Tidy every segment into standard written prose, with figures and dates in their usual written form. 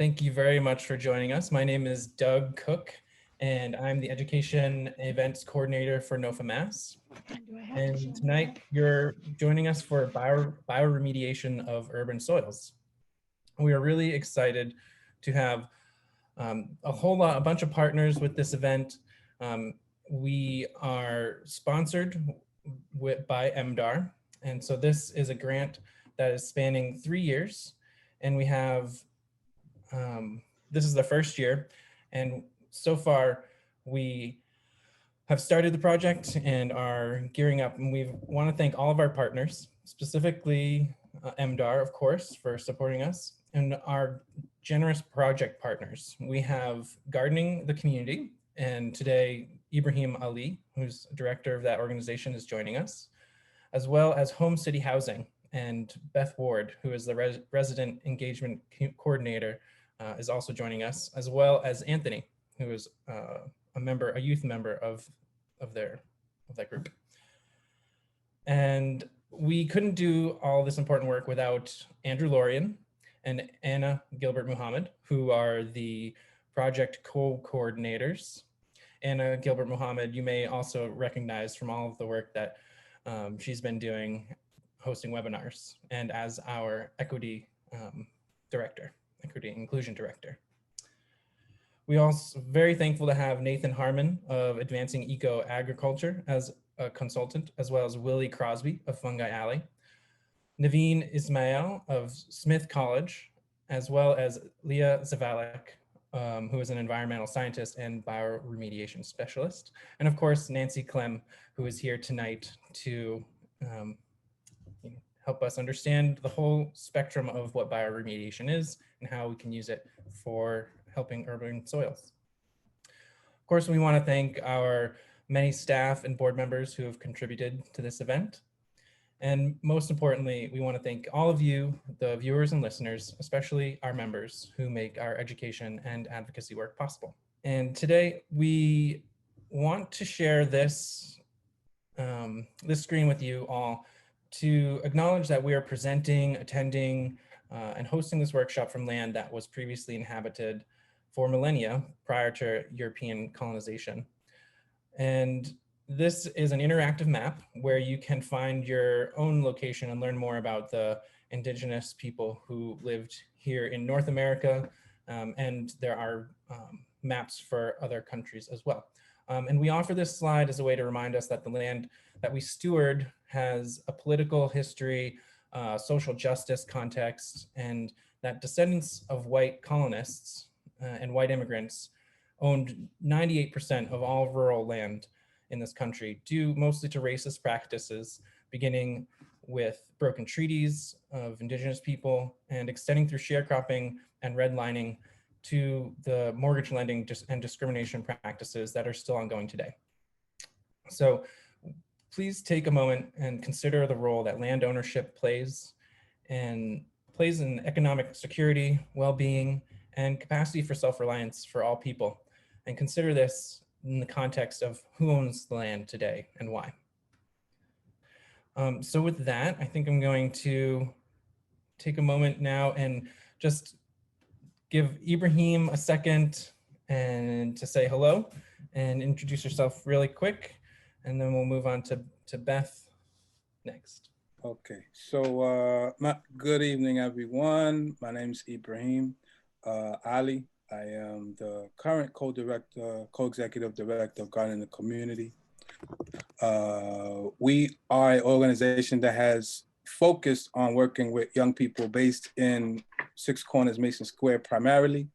Thank you very much for joining us. My name is Doug Cook, and I'm the Education Events Coordinator for NOFA Mass. And tonight you're joining us for Bioremediation of Urban Soils. We are really excited to have a bunch of partners with this event. We are sponsored by MDAR, and so this is a grant that is spanning 3 years, and we have this is the first year, and so far we have started the project and are gearing up, and we want to thank all of our partners, specifically MDAR, of course, for supporting us, and our generous project partners. We have Gardening the Community, and today Ibrahim Ali, who's director of that organization, is joining us, as well as Home City Housing, and Beth Ward, who is the resident engagement coordinator, is also joining us, as well as Anthony, who is a youth member of that group. And we couldn't do all this important work without Andrew Laurion and Anna Gilbert Muhammad, who are the project co-coordinators. Anna Gilbert Muhammad, you may also recognize from all of the work that she's been doing, hosting webinars, and as our equity inclusion director. We also very thankful to have Nathan Harmon of Advancing Eco Agriculture as a consultant, as well as Willie Crosby of Fungi Alley, Naveen Ismail of Smith College, as well as Leah Zavalek, who is an environmental scientist and bioremediation specialist, and of course Nance Klehm, who is here tonight to help us understand the whole spectrum of what bioremediation is and how we can use it for helping urban soils. Of course, we want to thank our many staff and board members who have contributed to this event. And most importantly, we want to thank all of you, the viewers and listeners, especially our members who make our education and advocacy work possible. And today we want to share this screen with you all to acknowledge that we are presenting, attending, and hosting this workshop from land that was previously inhabited for millennia prior to European colonization. And this is an interactive map where you can find your own location and learn more about the indigenous people who lived here in North America, and there are maps for other countries as well. And we offer this slide as a way to remind us that the land that we steward has a political history, social justice context, and that descendants of white colonists and white immigrants owned 98% of all rural land in this country, due mostly to racist practices, beginning with broken treaties of indigenous people and extending through sharecropping and redlining to the mortgage lending and discrimination practices that are still ongoing today. So please take a moment and consider the role that land ownership plays in economic security, well-being, and capacity for self-reliance for all people. And consider this in the context of who owns the land today and why. So with that, I think I'm going to take a moment now and just give Ibrahim a second and to say hello and introduce yourself really quick, and then we'll move on to Beth next. Okay, so good evening, everyone. My name is Ibrahim Ali. I am the current co-executive director of Gardening the Community. We are an organization that has focused on working with young people based in Six Corners, Mason Square primarily,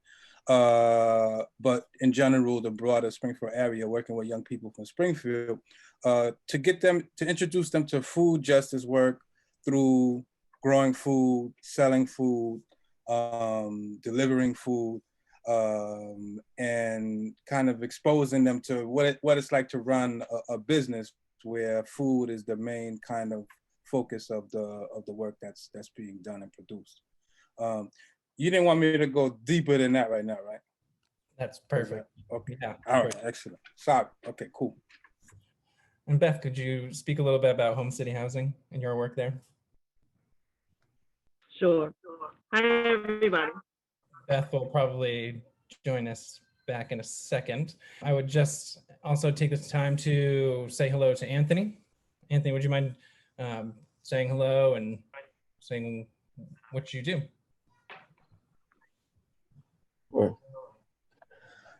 but in general, the broader Springfield area, working with young people from Springfield to introduce them to food justice work through growing food, selling food, delivering food, and kind of exposing them to what it's like to run a business where food is the main kind of focus of the work that's being done and produced. You didn't want me to go deeper than that right now, right? That's perfect. Okay. Yeah. All right. Excellent. Sorry. Okay. Cool. And Beth, could you speak a little bit about Home City Housing and your work there? Sure. Hi, everybody. Beth will probably join us back in a second. I would just also take this time to say hello to Anthony. Anthony, would you mind saying hello and saying what you do? Sure.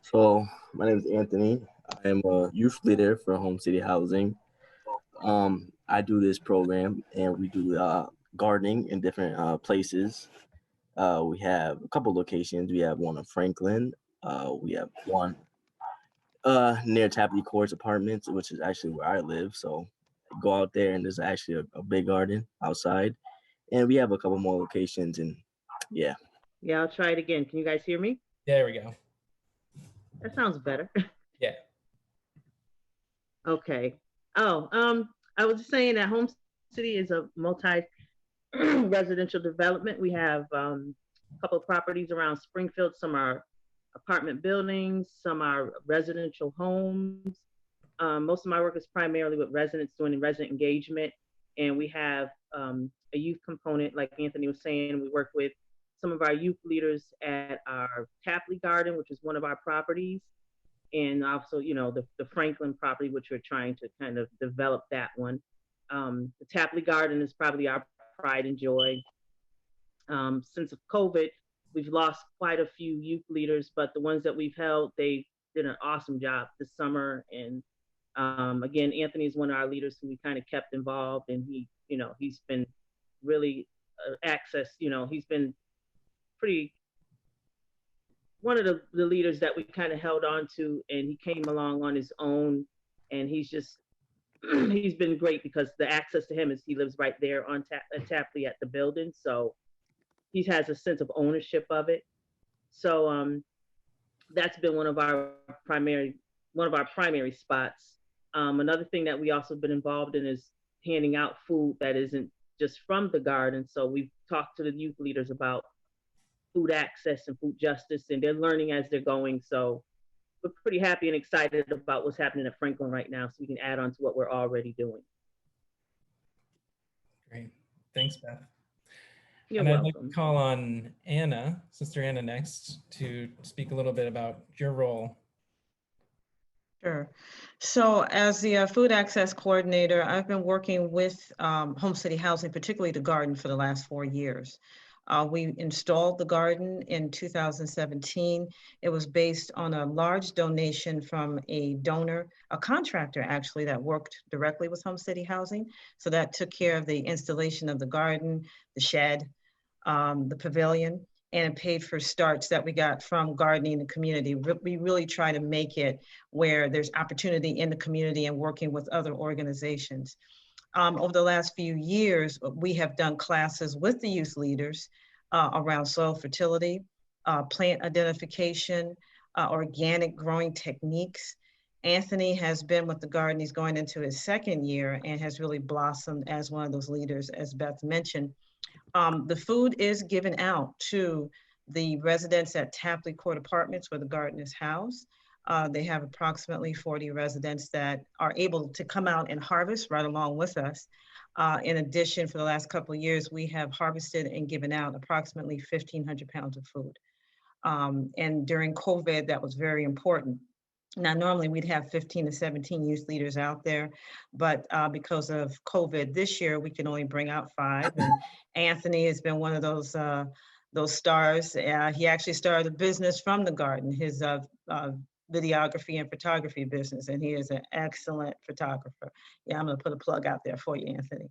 So my name is Anthony. I am a youth leader for Home City Housing. I do this program and we do gardening in different places. We have a couple locations. We have one in Franklin. We have one near Tapley Courts Apartments, which is actually where I live. So I go out there and there's actually a big garden outside. And we have a couple more locations and yeah. Yeah, I'll try it again. Can you guys hear me? There we go. That sounds better. Yeah. Okay. Oh, I was just saying that Home City is a multi-residential development. We have a couple of properties around Springfield. Some are apartment buildings, some are residential homes. Most of my work is primarily with residents doing resident engagement. And we have a youth component, like Anthony was saying. We work with some of our youth leaders at our Tapley Garden, which is one of our properties. And also, you know, the Franklin property, which we're trying to kind of develop that one. The Tapley Garden is probably our pride and joy. Since COVID, we've lost quite a few youth leaders, but the ones that we've held, they did an awesome job this summer. And again, Anthony is one of our leaders who we kind of kept involved, and he, you know, he's been really he's been pretty, one of the leaders that we kind of held on to, and he came along on his own, and he's just, he's been great because the access to him is he lives right there on Tapley at the building. So he has a sense of ownership of it. So that's been one of our primary spots. Another thing that we also been involved in is handing out food that isn't just from the garden. So we've talked to the youth leaders about food access and food justice, and they're learning as they're going. So we're pretty happy and excited about what's happening at Franklin right now, so we can add on to what we're already doing. Great. Thanks, Beth. You're and welcome. I'd like to call on Anna, Sister Anna, next to speak a little bit about your role. Sure. So as the food access coordinator, I've been working with Home City Housing, particularly the garden, for the last 4 years. We installed the garden in 2017. It was based on a large donation from a donor, a contractor actually, that worked directly with Home City Housing. So that took care of the installation of the garden, the shed, the pavilion, and it paid for starts that we got from gardening in the community. We really try to make it where there's opportunity in the community and working with other organizations. Over the last few years, we have done classes with the youth leaders around soil fertility, plant identification, organic growing techniques. Anthony has been with the garden. He's going into his 2nd year and has really blossomed as one of those leaders, as Beth mentioned. The food is given out to the residents at Tapley Court Apartments, where the garden is housed. They have approximately 40 residents that are able to come out and harvest right along with us. In addition, for the last couple of years, we have harvested and given out approximately 1,500 pounds of food. And during COVID, that was very important. Now, normally we'd have 15 to 17 youth leaders out there, but because of COVID this year, we can only bring out 5. And Anthony has been one of those stars. He actually started a business from the garden, his videography and photography business, and he is an excellent photographer. Yeah, I'm gonna put a plug out there for you, Anthony.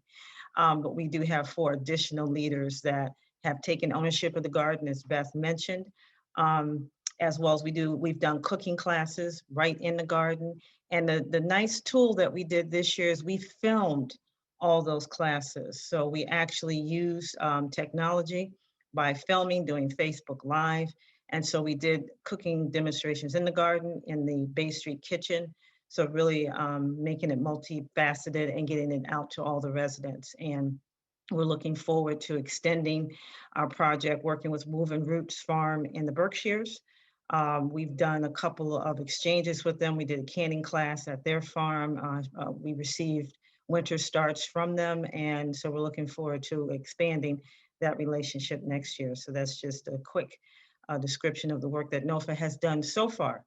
But we do have 4 additional leaders that have taken ownership of the garden, as Beth mentioned. As well as we've done cooking classes right in the garden. And the nice tool that we did this year is we filmed all those classes. So we actually use technology by filming, doing Facebook Live. And so we did cooking demonstrations in the garden, in the Bay Street kitchen. So really making it multifaceted and getting it out to all the residents. And we're looking forward to extending our project, working with Moving Roots Farm in the Berkshires. We've done a couple of exchanges with them. We did a canning class at their farm. We received winter starts from them. And so we're looking forward to expanding that relationship next year. So that's just a quick description of the work that NOFA has done so far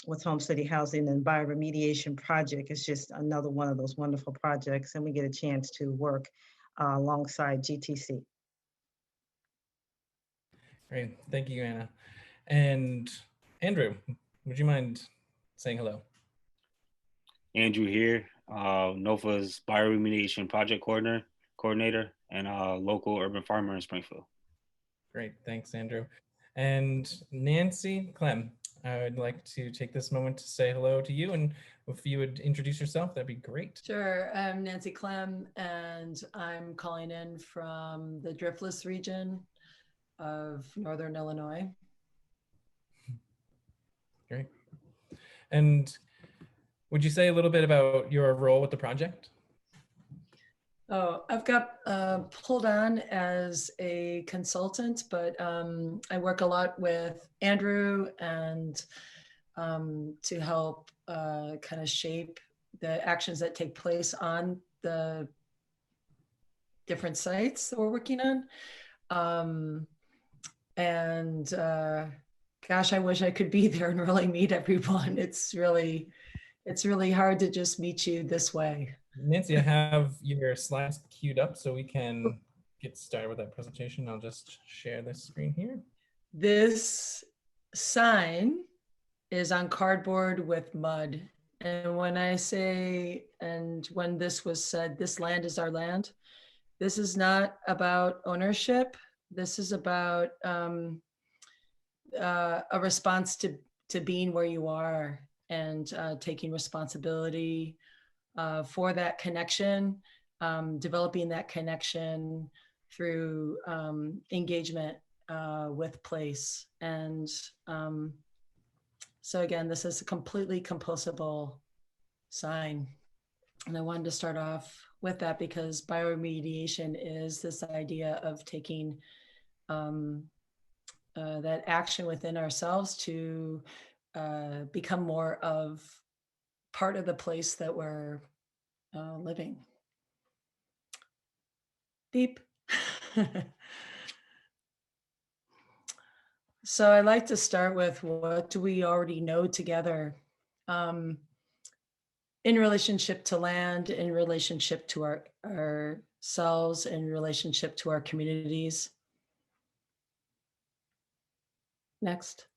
with Home City Housing and Bioremediation project. It's just another one of those wonderful projects, and we get a chance to work alongside GTC. Great, thank you, Anna. And Andrew, would you mind saying hello? Andrew here, NOFA's Bioremediation project coordinator and local urban farmer in Springfield. Great, thanks, Andrew. And Nance Klehm, I would like to take this moment to say hello to you, and if you would introduce yourself, that'd be great. Sure, I'm Nance Klehm, and I'm calling in from the Driftless region of Northern Illinois. Great. And would you say a little bit about your role with the project? Oh, I've got pulled on as a consultant, but I work a lot with Andrew and to help kind of shape the actions that take place on the different sites that we're working on. Gosh, I wish I could be there and really meet everyone. It's really hard to just meet you this way. Nancy, I have your slides queued up so we can get started with that presentation. I'll just share this screen here. This sign is on cardboard with mud. And when I say, and when this was said, this land is our land, this is not about ownership. This is about a response to being where you are and taking responsibility for that connection, developing that connection through engagement with place. And so again, this is a completely compostable sign. And I wanted to start off with that because bioremediation is this idea of taking that action within ourselves to become more of part of the place that we're living. Beep. So I'd like to start with, what do we already know together in relationship to land, in relationship to ourselves, in relationship to our communities? Next.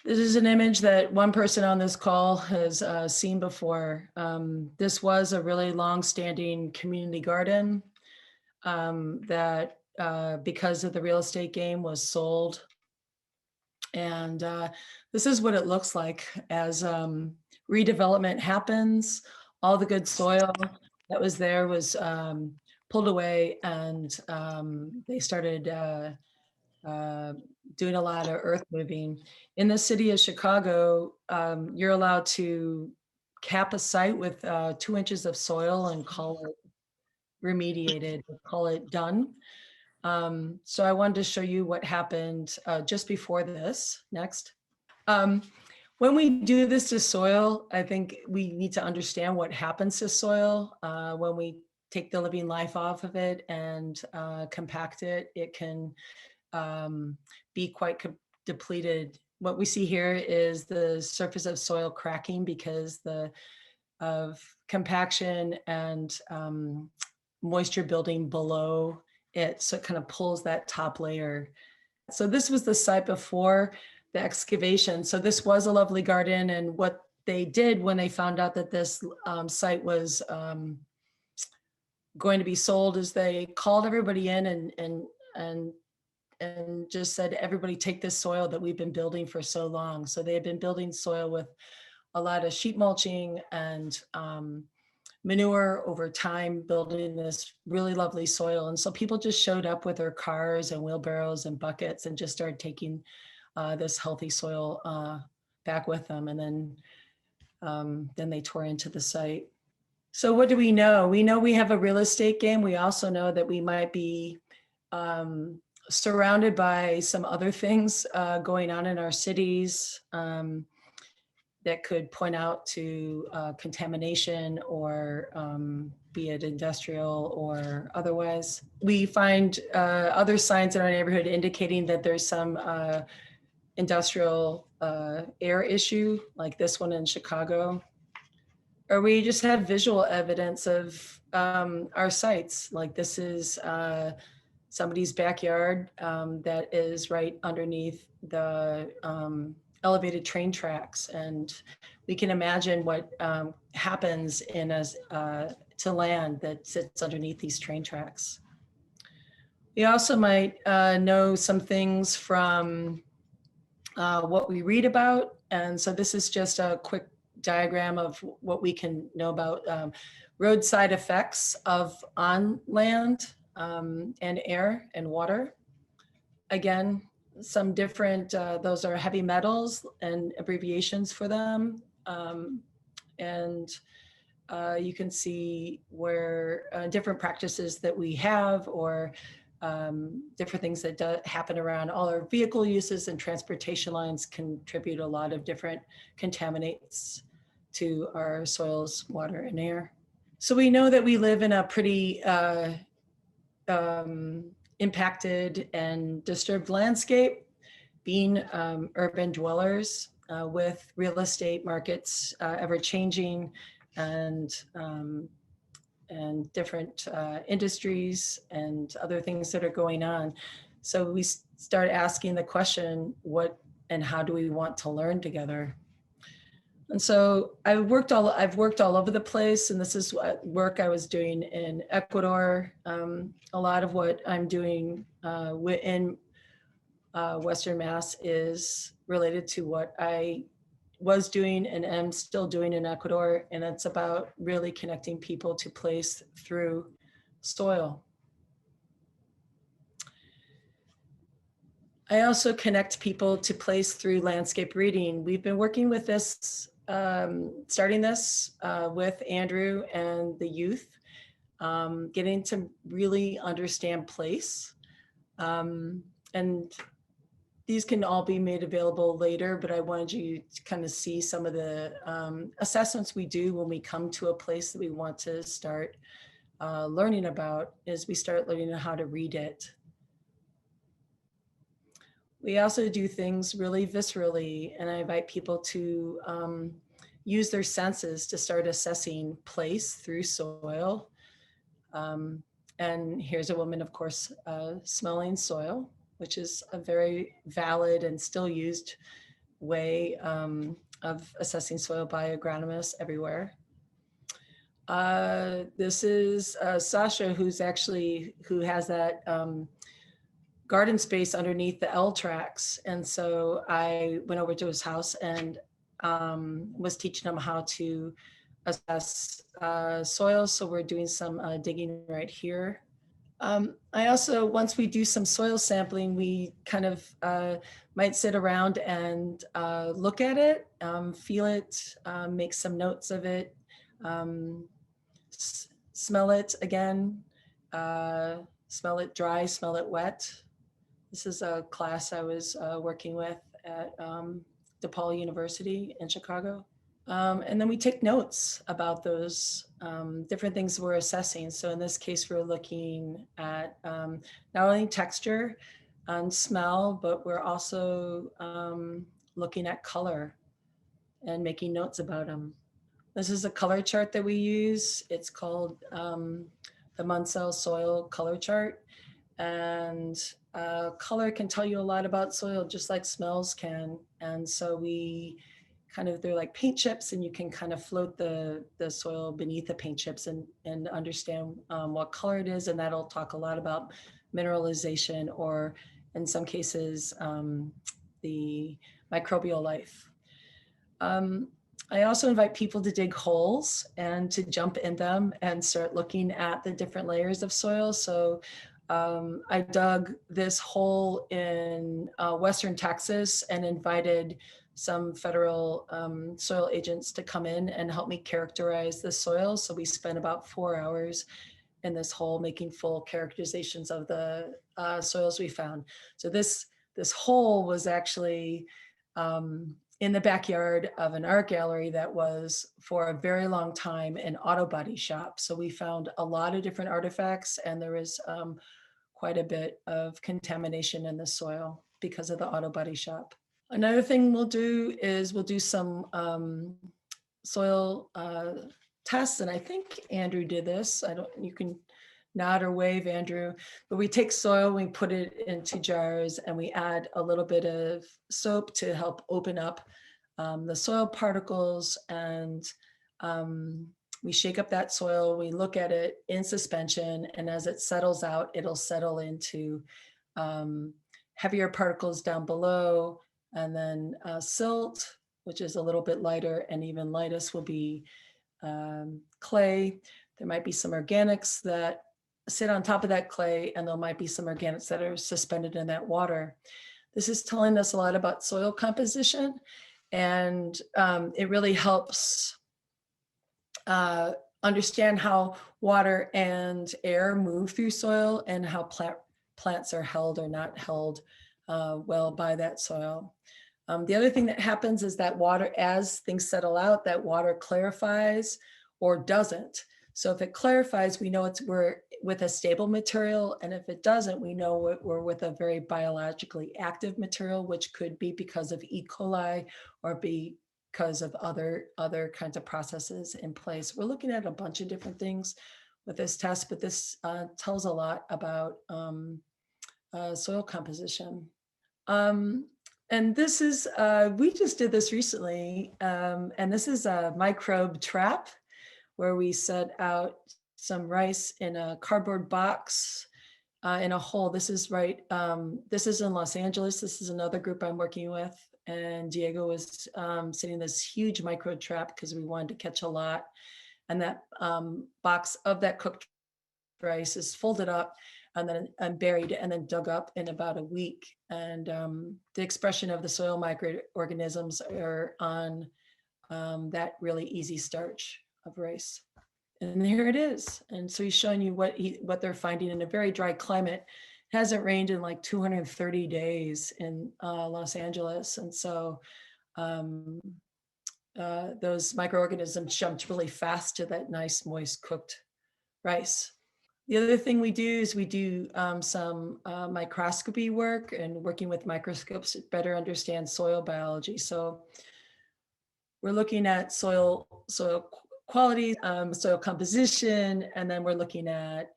This is an image that one person on this call has seen before. This was a really long-standing community garden that because of the real estate game was sold. And this is what it looks like as redevelopment happens. All the good soil that was there was pulled away, and they started doing a lot of earth moving. In the city of Chicago, you're allowed to cap a site with 2 inches of soil and call it remediated, call it done. So I wanted to show you what happened just before this. Next. When we do this to soil, I think we need to understand what happens to soil. When we take the living life off of it and compact it, it can be quite depleted. What we see here is the surface of soil cracking because of compaction and moisture building below it. So it kind of pulls that top layer. So this was the site before the excavation. So this was a lovely garden. And what they did when they found out that this site was going to be sold is they called everybody in and just said, everybody take this soil that we've been building for so long. So they had been building soil with a lot of sheet mulching and manure over time, building this really lovely soil. And so people just showed up with their cars and wheelbarrows and buckets and just started taking this healthy soil back with them. And then they tore into the site. So what do we know? We know we have a real estate game. We also know that we might be surrounded by some other things going on in our cities. that could point out to contamination or be it industrial or otherwise. We find other signs in our neighborhood indicating that there's some industrial air issue, like this one in Chicago. Or we just have visual evidence of our sites, like this is somebody's backyard that is right underneath the elevated train tracks. And we can imagine what happens in to land that sits underneath these train tracks. We also might know some things from what we read about. And so this is just a quick diagram of what we can know about roadside effects on land and air and water. Again, some different, those are heavy metals and abbreviations for them. And you can see where different practices that we have or different things that happen around all our vehicle uses and transportation lines contribute a lot of different contaminants to our soils, water, and air. So we know that we live in a pretty impacted and disturbed landscape, being urban dwellers with real estate markets ever changing and different industries and other things that are going on. So we start asking the question, what and how do we want to learn together? And so I've worked all over the place, and this is what work I was doing in Ecuador. A lot of what I'm doing in Western Mass is related to what I was doing and am still doing in Ecuador, and it's about really connecting people to place through soil. I also connect people to place through landscape reading. We've been working with this, starting this with Andrew and the youth, getting to really understand place. And these can all be made available later, but I wanted you to kind of see some of the assessments we do when we come to a place that we want to start learning about, is we start learning how to read it. We also do things really viscerally, and I invite people to use their senses to start assessing place through soil. And here's a woman, of course, smelling soil, which is a very valid and still used way of assessing soil by agronomists everywhere. This is Sasha, who has that garden space underneath the L tracks. And so I went over to his house and was teaching him how to assess soil. So we're doing some digging right here. I also, once we do some soil sampling, we kind of might sit around and look at it, feel it, make some notes of it, smell it again, smell it dry, smell it wet. This is a class I was working with at DePaul University in Chicago. And then we take notes about those different things we're assessing. So in this case, we're looking at not only texture and smell, but we're also looking at color and making notes about them. This is a color chart that we use. It's called the Munsell Soil Color Chart. And color can tell you a lot about soil, just like smells can. And so they're like paint chips, and you can kind of float the soil beneath the paint chips and understand what color it is. And that'll talk a lot about mineralization, or in some cases, the microbial life. I also invite people to dig holes and to jump in them and start looking at the different layers of soil. So I dug this hole in Western Texas and invited some federal soil agents to come in and help me characterize the soil. So we spent about 4 hours in this hole making full characterizations of the soils we found. So this hole was actually in the backyard of an art gallery that was for a very long time an auto body shop. So we found a lot of different artifacts, and there was quite a bit of contamination in the soil because of the auto body shop. Another thing we'll do is we'll do some soil tests, and I think Andrew did this. You can nod or wave, Andrew, but we take soil, we put it into jars, and we add a little bit of soap to help open up the soil particles, and we shake up that soil, we look at it in suspension, and as it settles out, it'll settle into heavier particles down below, and then silt, which is a little bit lighter, and even lightest will be clay. There might be some organics that sit on top of that clay, and there might be some organics that are suspended in that water. This is telling us a lot about soil composition, and it really helps understand how water and air move through soil, and how plants are held or not held well by that soil. The other thing that happens is that water, as things settle out, that water clarifies or doesn't. So if it clarifies, we know we're with a stable material, and if it doesn't, we know we're with a very biologically active material, which could be because of E. coli or because of other kinds of processes in place. We're looking at a bunch of different things with this test, but this tells a lot about soil composition. And this is, we just did this recently, and this is a microbe trap, where we set out some rice in a cardboard box in a hole. This is this is in Los Angeles. This is another group I'm working with. And Diego was sitting in this huge microbe trap because we wanted to catch a lot. And that box of that cooked rice is folded up and then buried and then dug up in about a week. And the expression of the soil microorganisms are on that really easy starch of rice. And here it is. And so he's showing you what they're finding in a very dry climate. It hasn't rained in like 230 days in Los Angeles. And so those microorganisms jumped really fast to that nice, moist, cooked rice. The other thing we do is we do some microscopy work and working with microscopes to better understand soil biology. So we're looking at soil quality, soil composition, and then we're looking at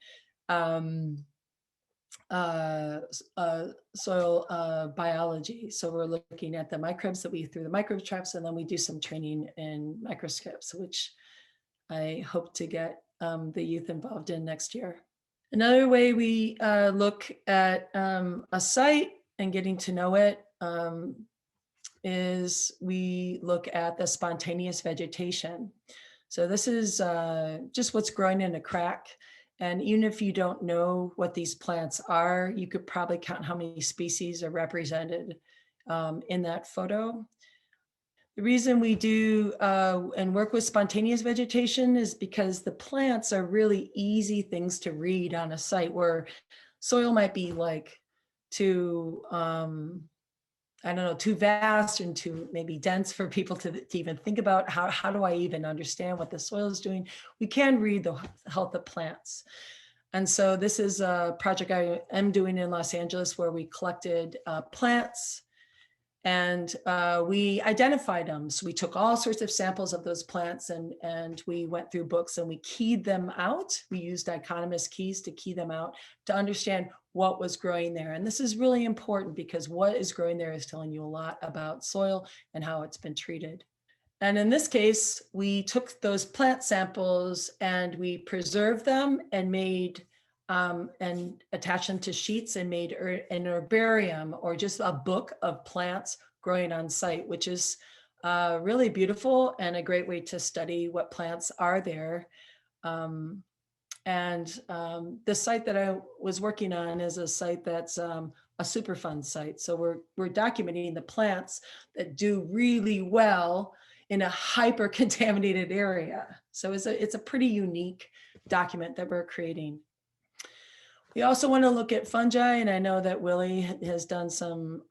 soil biology. So we're looking at the microbes that we through the microbe traps, and then we do some training in microscopes, which I hope to get the youth involved in next year. Another way we look at a site and getting to know it is we look at the spontaneous vegetation. So this is just what's growing in a crack. And even if you don't know what these plants are, you could probably count how many species are represented in that photo. The reason we do and work with spontaneous vegetation is because the plants are really easy things to read on a site, where soil might be like too, I don't know, too vast and too maybe dense for people to even think about how do I even understand what the soil is doing. We can read the health of plants. And so this is a project I am doing in Los Angeles, where we collected plants and we identified them. So we took all sorts of samples of those plants and we went through books and we keyed them out. We used dichotomous keys to key them out to understand what was growing there. And this is really important because what is growing there is telling you a lot about soil and how it's been treated. And in this case, we took those plant samples and we preserved them and made and attached them to sheets and made an herbarium, or just a book of plants growing on site, which is really beautiful and a great way to study what plants are there. The site that I was working on is a site that's a Superfund site. So we're documenting the plants that do really well in a hyper contaminated area. So it's a pretty unique document that we're creating. We also want to look at fungi, and I know that Willie has done some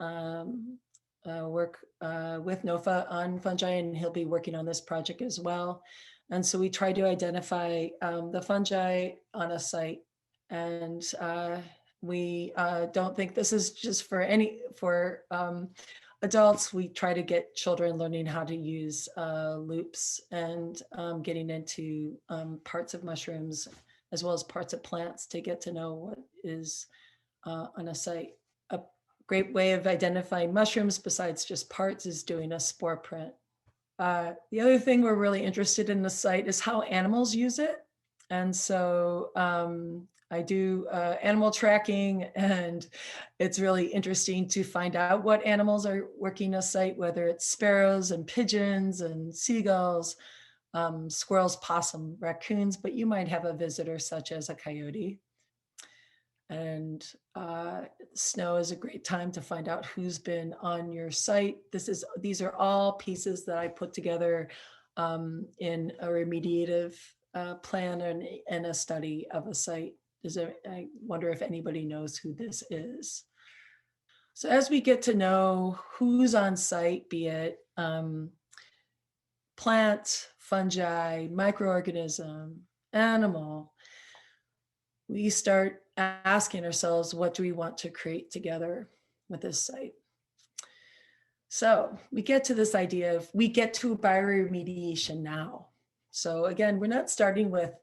work with NOFA on fungi, and he'll be working on this project as well. And so we try to identify the fungi on a site, and we don't think this is just for adults. We try to get children learning how to use loops and getting into parts of mushrooms as well as parts of plants to get to know what is on a site. A great way of identifying mushrooms besides just parts is doing a spore print. The other thing we're really interested in the site is how animals use it. And so I do animal tracking, and it's really interesting to find out what animals are working a site, whether it's sparrows and pigeons and seagulls, squirrels, possum, raccoons, but you might have a visitor such as a coyote. And snow is a great time to find out who's been on your site. These are all pieces that I put together in a remediative plan and a study of a site. I wonder if anybody knows who this is. So as we get to know who's on site, be it plant, fungi, microorganism, animal, we start asking ourselves, what do we want to create together with this site? So we get to this idea of, we get to bioremediation now. So again, we're not starting with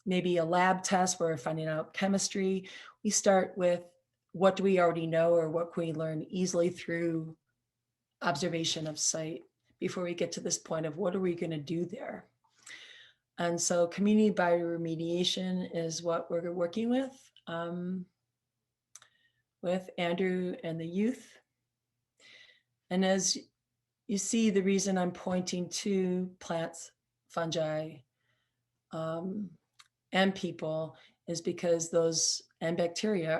maybe a lab test where we're finding out chemistry. We start with, what do we already know, or what can we learn easily through observation of site before we get to this point of what are we going to do there? And so community bioremediation is what we're working with Andrew and the youth. And as you see, the reason I'm pointing to plants, fungi, and people is because those and bacteria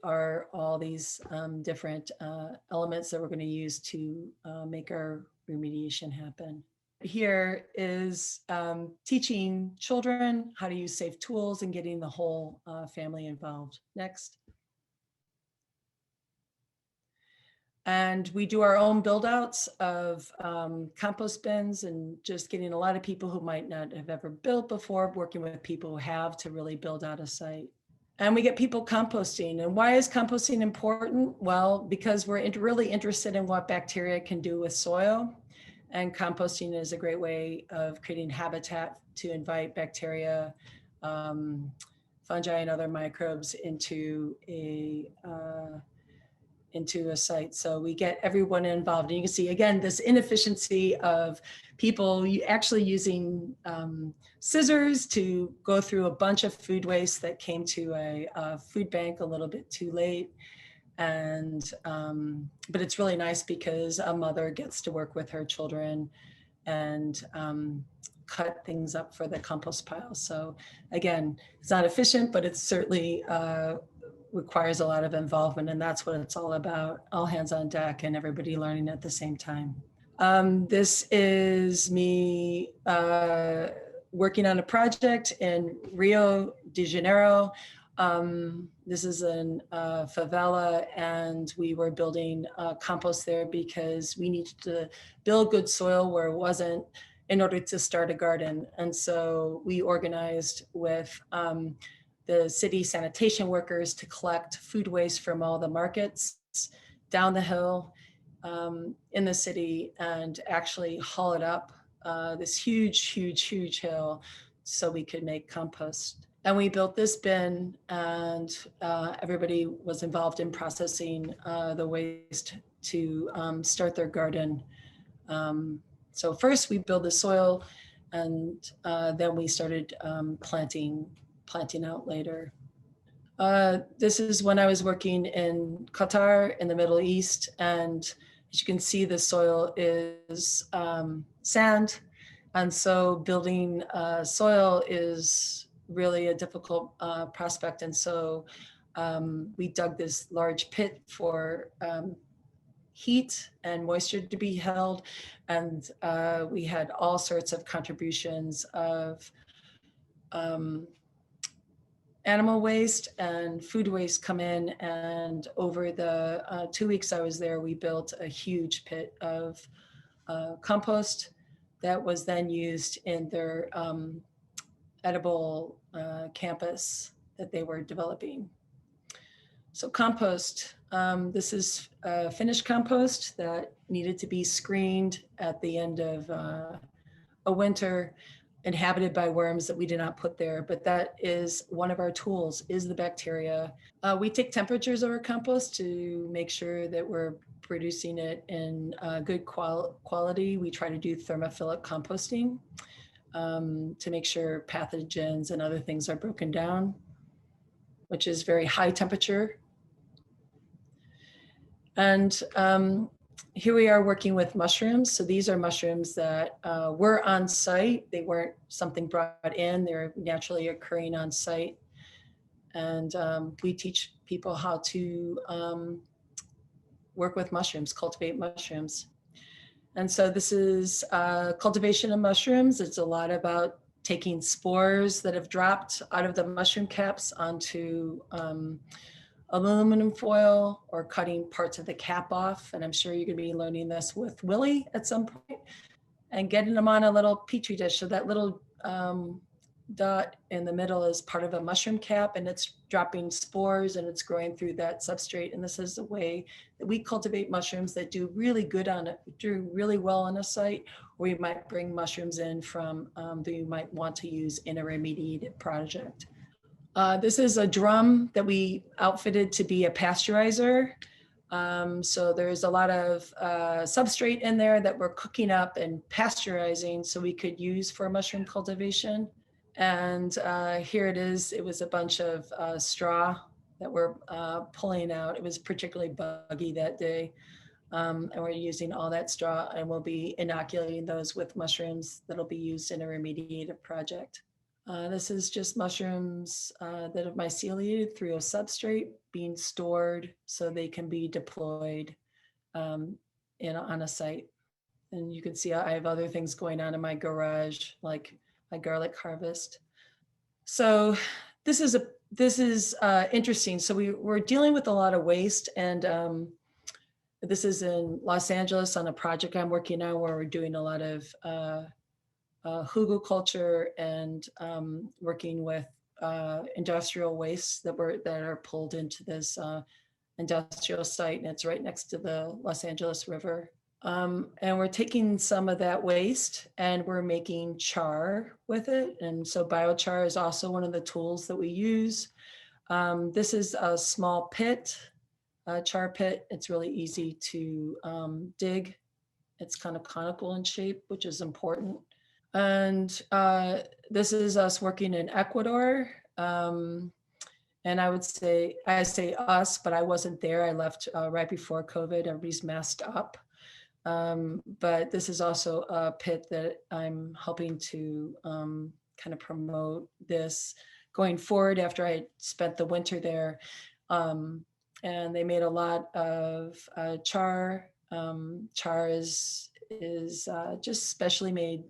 are all these different elements that we're going to use to make our remediation happen. Here is teaching children how to use safe tools and getting the whole family involved. Next. And we do our own build outs of compost bins, and just getting a lot of people who might not have ever built before, working with people who have to really build out a site. And we get people composting. And why is composting important? Well, because we're really interested in what bacteria can do with soil. And composting is a great way of creating habitat to invite bacteria, fungi, and other microbes into a site. So we get everyone involved. And you can see, again, this inefficiency of people actually using scissors to go through a bunch of food waste that came to a food bank a little bit too late. And, but it's really nice because a mother gets to work with her children and cut things up for the compost pile. So again, it's not efficient, but it's certainly requires a lot of involvement, and that's what it's all about. All hands on deck and everybody learning at the same time. This is me working on a project in Rio de Janeiro. This is in favela, and we were building compost there because we needed to build good soil where it wasn't in order to start a garden. And so we organized with the city sanitation workers to collect food waste from all the markets down the hill in the city and actually haul it up this huge hill so we could make compost. And we built this bin, and everybody was involved in processing the waste to start their garden. So first we build the soil, and then we started planting out later. This is when I was working in Qatar in the Middle East, and as you can see, the soil is sand, and so building soil is really a difficult prospect. And so we dug this large pit for heat and moisture to be held, and we had all sorts of contributions of animal waste and food waste come in, and over the 2 weeks I was there, we built a huge pit of compost that was then used in their edible campus that they were developing. So compost, this is finished compost that needed to be screened at the end of a winter, inhabited by worms that we did not put there, but that is one of our tools, is the bacteria. We take temperatures of our compost to make sure that we're producing it in good quality. We try to do thermophilic composting to make sure pathogens and other things are broken down, which is very high temperature. And here we are working with mushrooms. So these are mushrooms that were on site. They weren't something brought in. They're naturally occurring on site. And we teach people how to work with mushrooms, cultivate mushrooms. And so this is cultivation of mushrooms. It's a lot about taking spores that have dropped out of the mushroom caps onto aluminum foil, or cutting parts of the cap off. And I'm sure you're gonna be learning this with Willie at some point, and getting them on a little petri dish. So that little dot in the middle is part of a mushroom cap, and it's dropping spores and it's growing through that substrate. And this is a way that we cultivate mushrooms that do really good on it, do really well on a site, or you might bring mushrooms in from that you might want to use in a remediated project. This is a drum that we outfitted to be a pasteurizer. So there's a lot of substrate in there that we're cooking up and pasteurizing so we could use for mushroom cultivation. And here it is. It was a bunch of straw that we're pulling out. It was particularly buggy that day. And we're using all that straw, and we'll be inoculating those with mushrooms that'll be used in a remediative project. This is just mushrooms that have myceliated through a substrate being stored so they can be deployed on a site. And you can see I have other things going on in my garage, like my garlic harvest. So this is interesting. So we're dealing with a lot of waste, and this is in Los Angeles on a project I'm working on where we're doing a lot of hugelkultur and working with industrial wastes that are pulled into this industrial site, and it's right next to the Los Angeles River. And we're taking some of that waste and we're making char with it. And so biochar is also one of the tools that we use. This is a small pit, a char pit. It's really easy to dig. It's kind of conical in shape, which is important. And this is us working in Ecuador. And I say us, but I wasn't there. I left right before COVID. Everybody's masked up. But this is also a pit that I'm helping to kind of promote this going forward after I spent the winter there. And they made a lot of char. Char is just specially made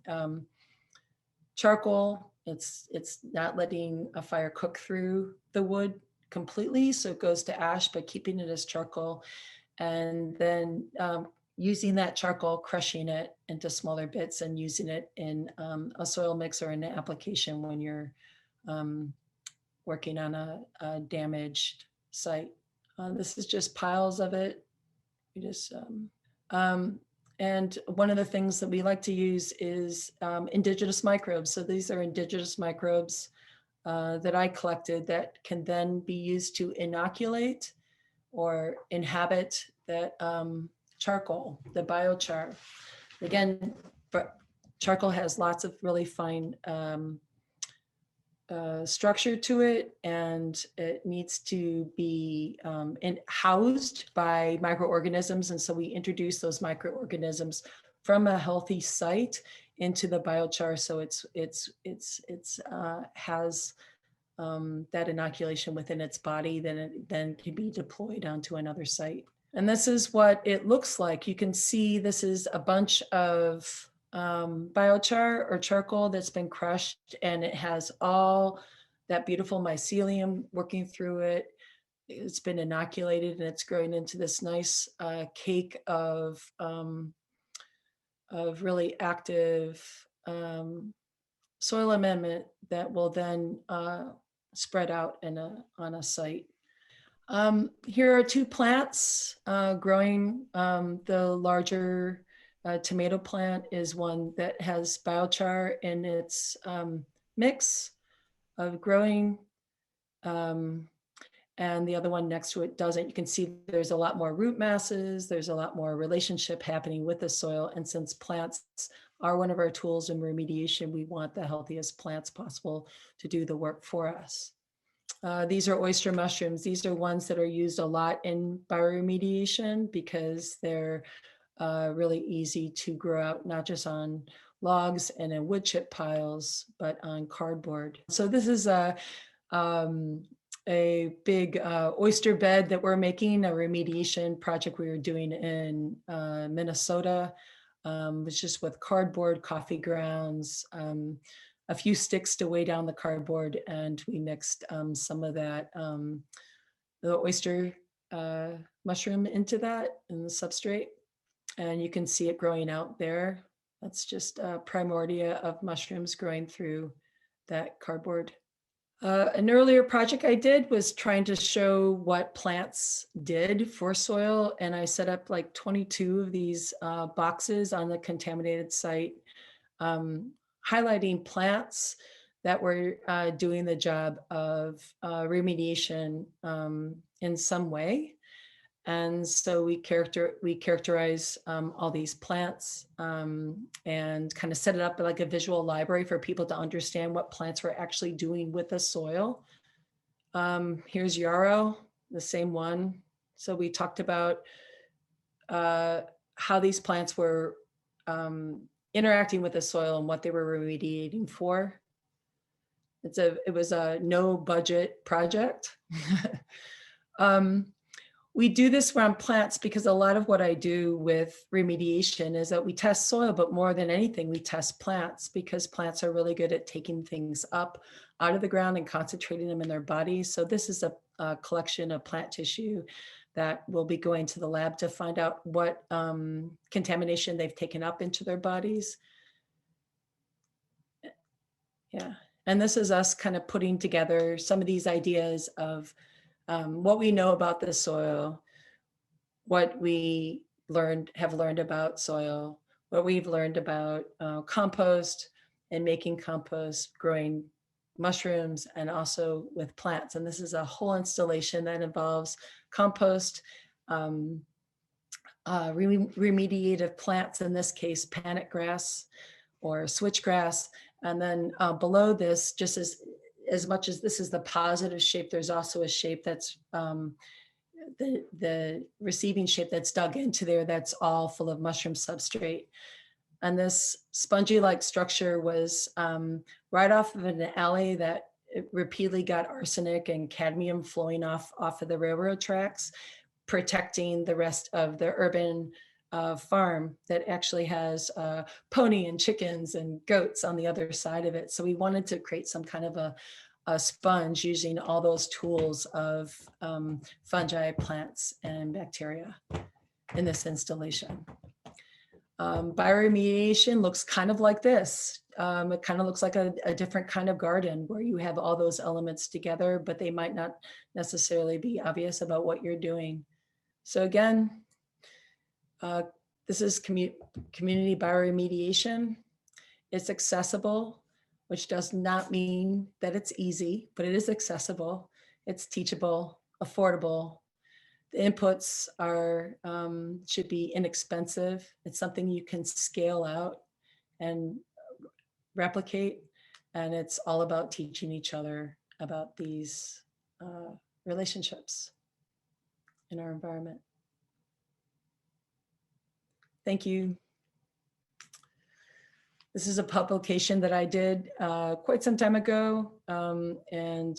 charcoal. It's not letting a fire cook through the wood completely, so it goes to ash, but keeping it as charcoal. And then using that charcoal, crushing it into smaller bits and using it in a soil mix or in an application when you're working on a damaged site. This is just piles of it. We just, and one of the things that we like to use is indigenous microbes. So these are indigenous microbes that I collected that can then be used to inoculate or inhabit that charcoal, the biochar. Again, charcoal has lots of really fine structure to it, and it needs to be housed by microorganisms. And so we introduce those microorganisms from a healthy site into the biochar, so it's has that inoculation within its body, then it then can be deployed onto another site. And this is what it looks like. You can see this is a bunch of biochar or charcoal that's been crushed, and it has all that beautiful mycelium working through it. It's been inoculated and it's growing into this nice cake of really active soil amendment that will then spread out on a site. Here are two plants growing. The larger tomato plant is one that has biochar in its mix of growing. And the other one next to it doesn't. You can see there's a lot more root masses, there's a lot more relationship happening with the soil. And since plants are one of our tools in remediation, we want the healthiest plants possible to do the work for us. These are oyster mushrooms. These are ones that are used a lot in bioremediation because they're really easy to grow out, not just on logs and in wood chip piles, but on cardboard. So this is a big oyster bed that we're making, a remediation project we were doing in Minnesota, was just with cardboard, coffee grounds, a few sticks to weigh down the cardboard, and we mixed some of that, the oyster mushroom into that in the substrate. And you can see it growing out there. That's just primordia of mushrooms growing through that cardboard. An earlier project I did was trying to show what plants did for soil. And I set up like 22 of these boxes on the contaminated site, highlighting plants that were doing the job of remediation in some way. And so we characterize all these plants and kind of set it up like a visual library for people to understand what plants were actually doing with the soil. Here's yarrow, the same one. So we talked about how these plants were interacting with the soil and what they were remediating for. It was a no budget project. We do this around plants because a lot of what I do with remediation is that we test soil, but more than anything, we test plants because plants are really good at taking things up out of the ground and concentrating them in their bodies. So this is a collection of plant tissue that will be going to the lab to find out what contamination they've taken up into their bodies. Yeah, and this is us kind of putting together some of these ideas of what we know about the soil, what we have learned about soil, what we've learned about compost and making compost, growing mushrooms, and also with plants. And this is a whole installation that involves compost, remediative plants, in this case, panic grass or switchgrass. And then below this, just as much as this is the positive shape, there's also a shape that's the receiving shape that's dug into there that's all full of mushroom substrate. And this spongy-like structure was right off of an alley that repeatedly got arsenic and cadmium flowing off of the railroad tracks, protecting the rest of the urban farm that actually has pony and chickens and goats on the other side of it. So we wanted to create some kind of a sponge using all those tools of fungi, plants, and bacteria in this installation. Bioremediation looks kind of like this. It kind of looks like a different kind of garden where you have all those elements together, but they might not necessarily be obvious about what you're doing. So again, this is community bioremediation. It's accessible, which does not mean that it's easy, but it is accessible. It's teachable, affordable. The inputs are should be inexpensive. It's something you can scale out and replicate. And it's all about teaching each other about these relationships in our environment. Thank you. This is a publication that I did quite some time ago, and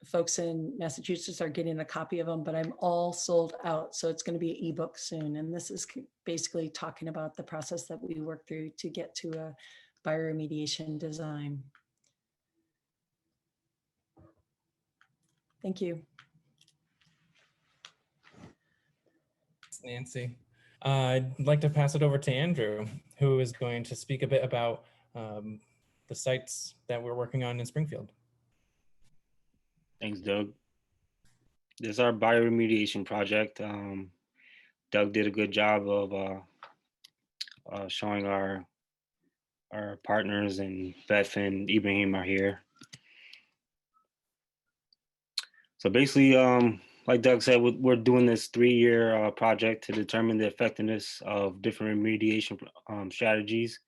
folks in Massachusetts are getting a copy of them, but I'm all sold out. So it's going to be an ebook soon. And this is basically talking about the process that we work through to get to a bioremediation design. Thank you. Thanks, Nancy. I'd like to pass it over to Andrew, who is going to speak a bit about the sites that we're working on in Springfield. Thanks, Doug. This is our bioremediation project. Doug did a good job of showing our partners, and Beth and Ibrahim are here. So basically, like Doug said, we're doing this 3-year project to determine the effectiveness of different remediation strategies,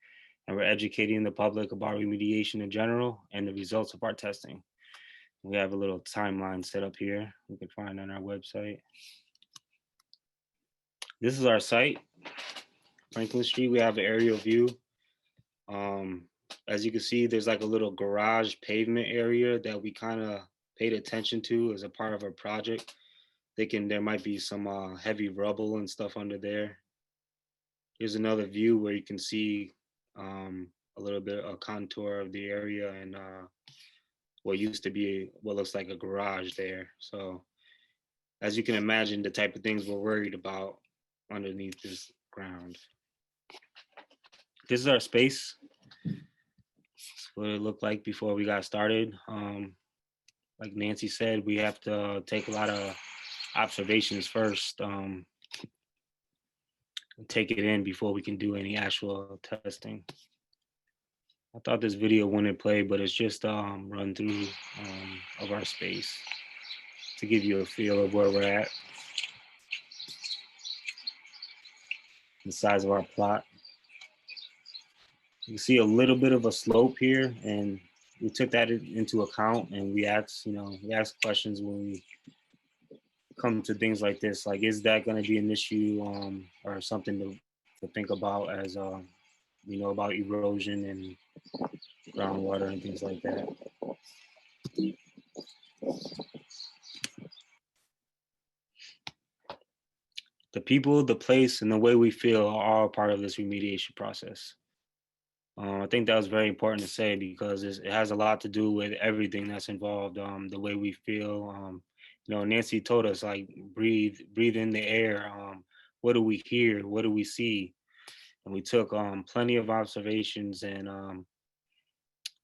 and we're educating the public about remediation in general and the results of our testing. We have a little timeline set up here we can find on our website. This is our site, Franklin Street. We have an aerial view. As you can see, there's like a little garage pavement area that we kind of paid attention to as a part of our project, thinking there might be some heavy rubble and stuff under there. Here's another view where you can see a little bit of contour of the area and what used to be what looks like a garage there. So as you can imagine, the type of things we're worried about underneath this ground. This is our space. That's what it looked like before we got started. Like Nancy said, we have to take a lot of observations first, take it in before we can do any actual testing. I thought this video wouldn't play, but it's just run through of our space to give you a feel of where we're at, the size of our plot. You see a little bit of a slope here, and we took that into account, and we asked questions when we come to things like this, like, is that going to be an issue or something to think about as about erosion and groundwater and things like that. The people, the place, and the way we feel are all part of this remediation process. I think that was very important to say because it has a lot to do with everything that's involved. The way we feel. Nancy told us, like, breathe in the air. What do we hear? What do we see? And we took plenty of observations, and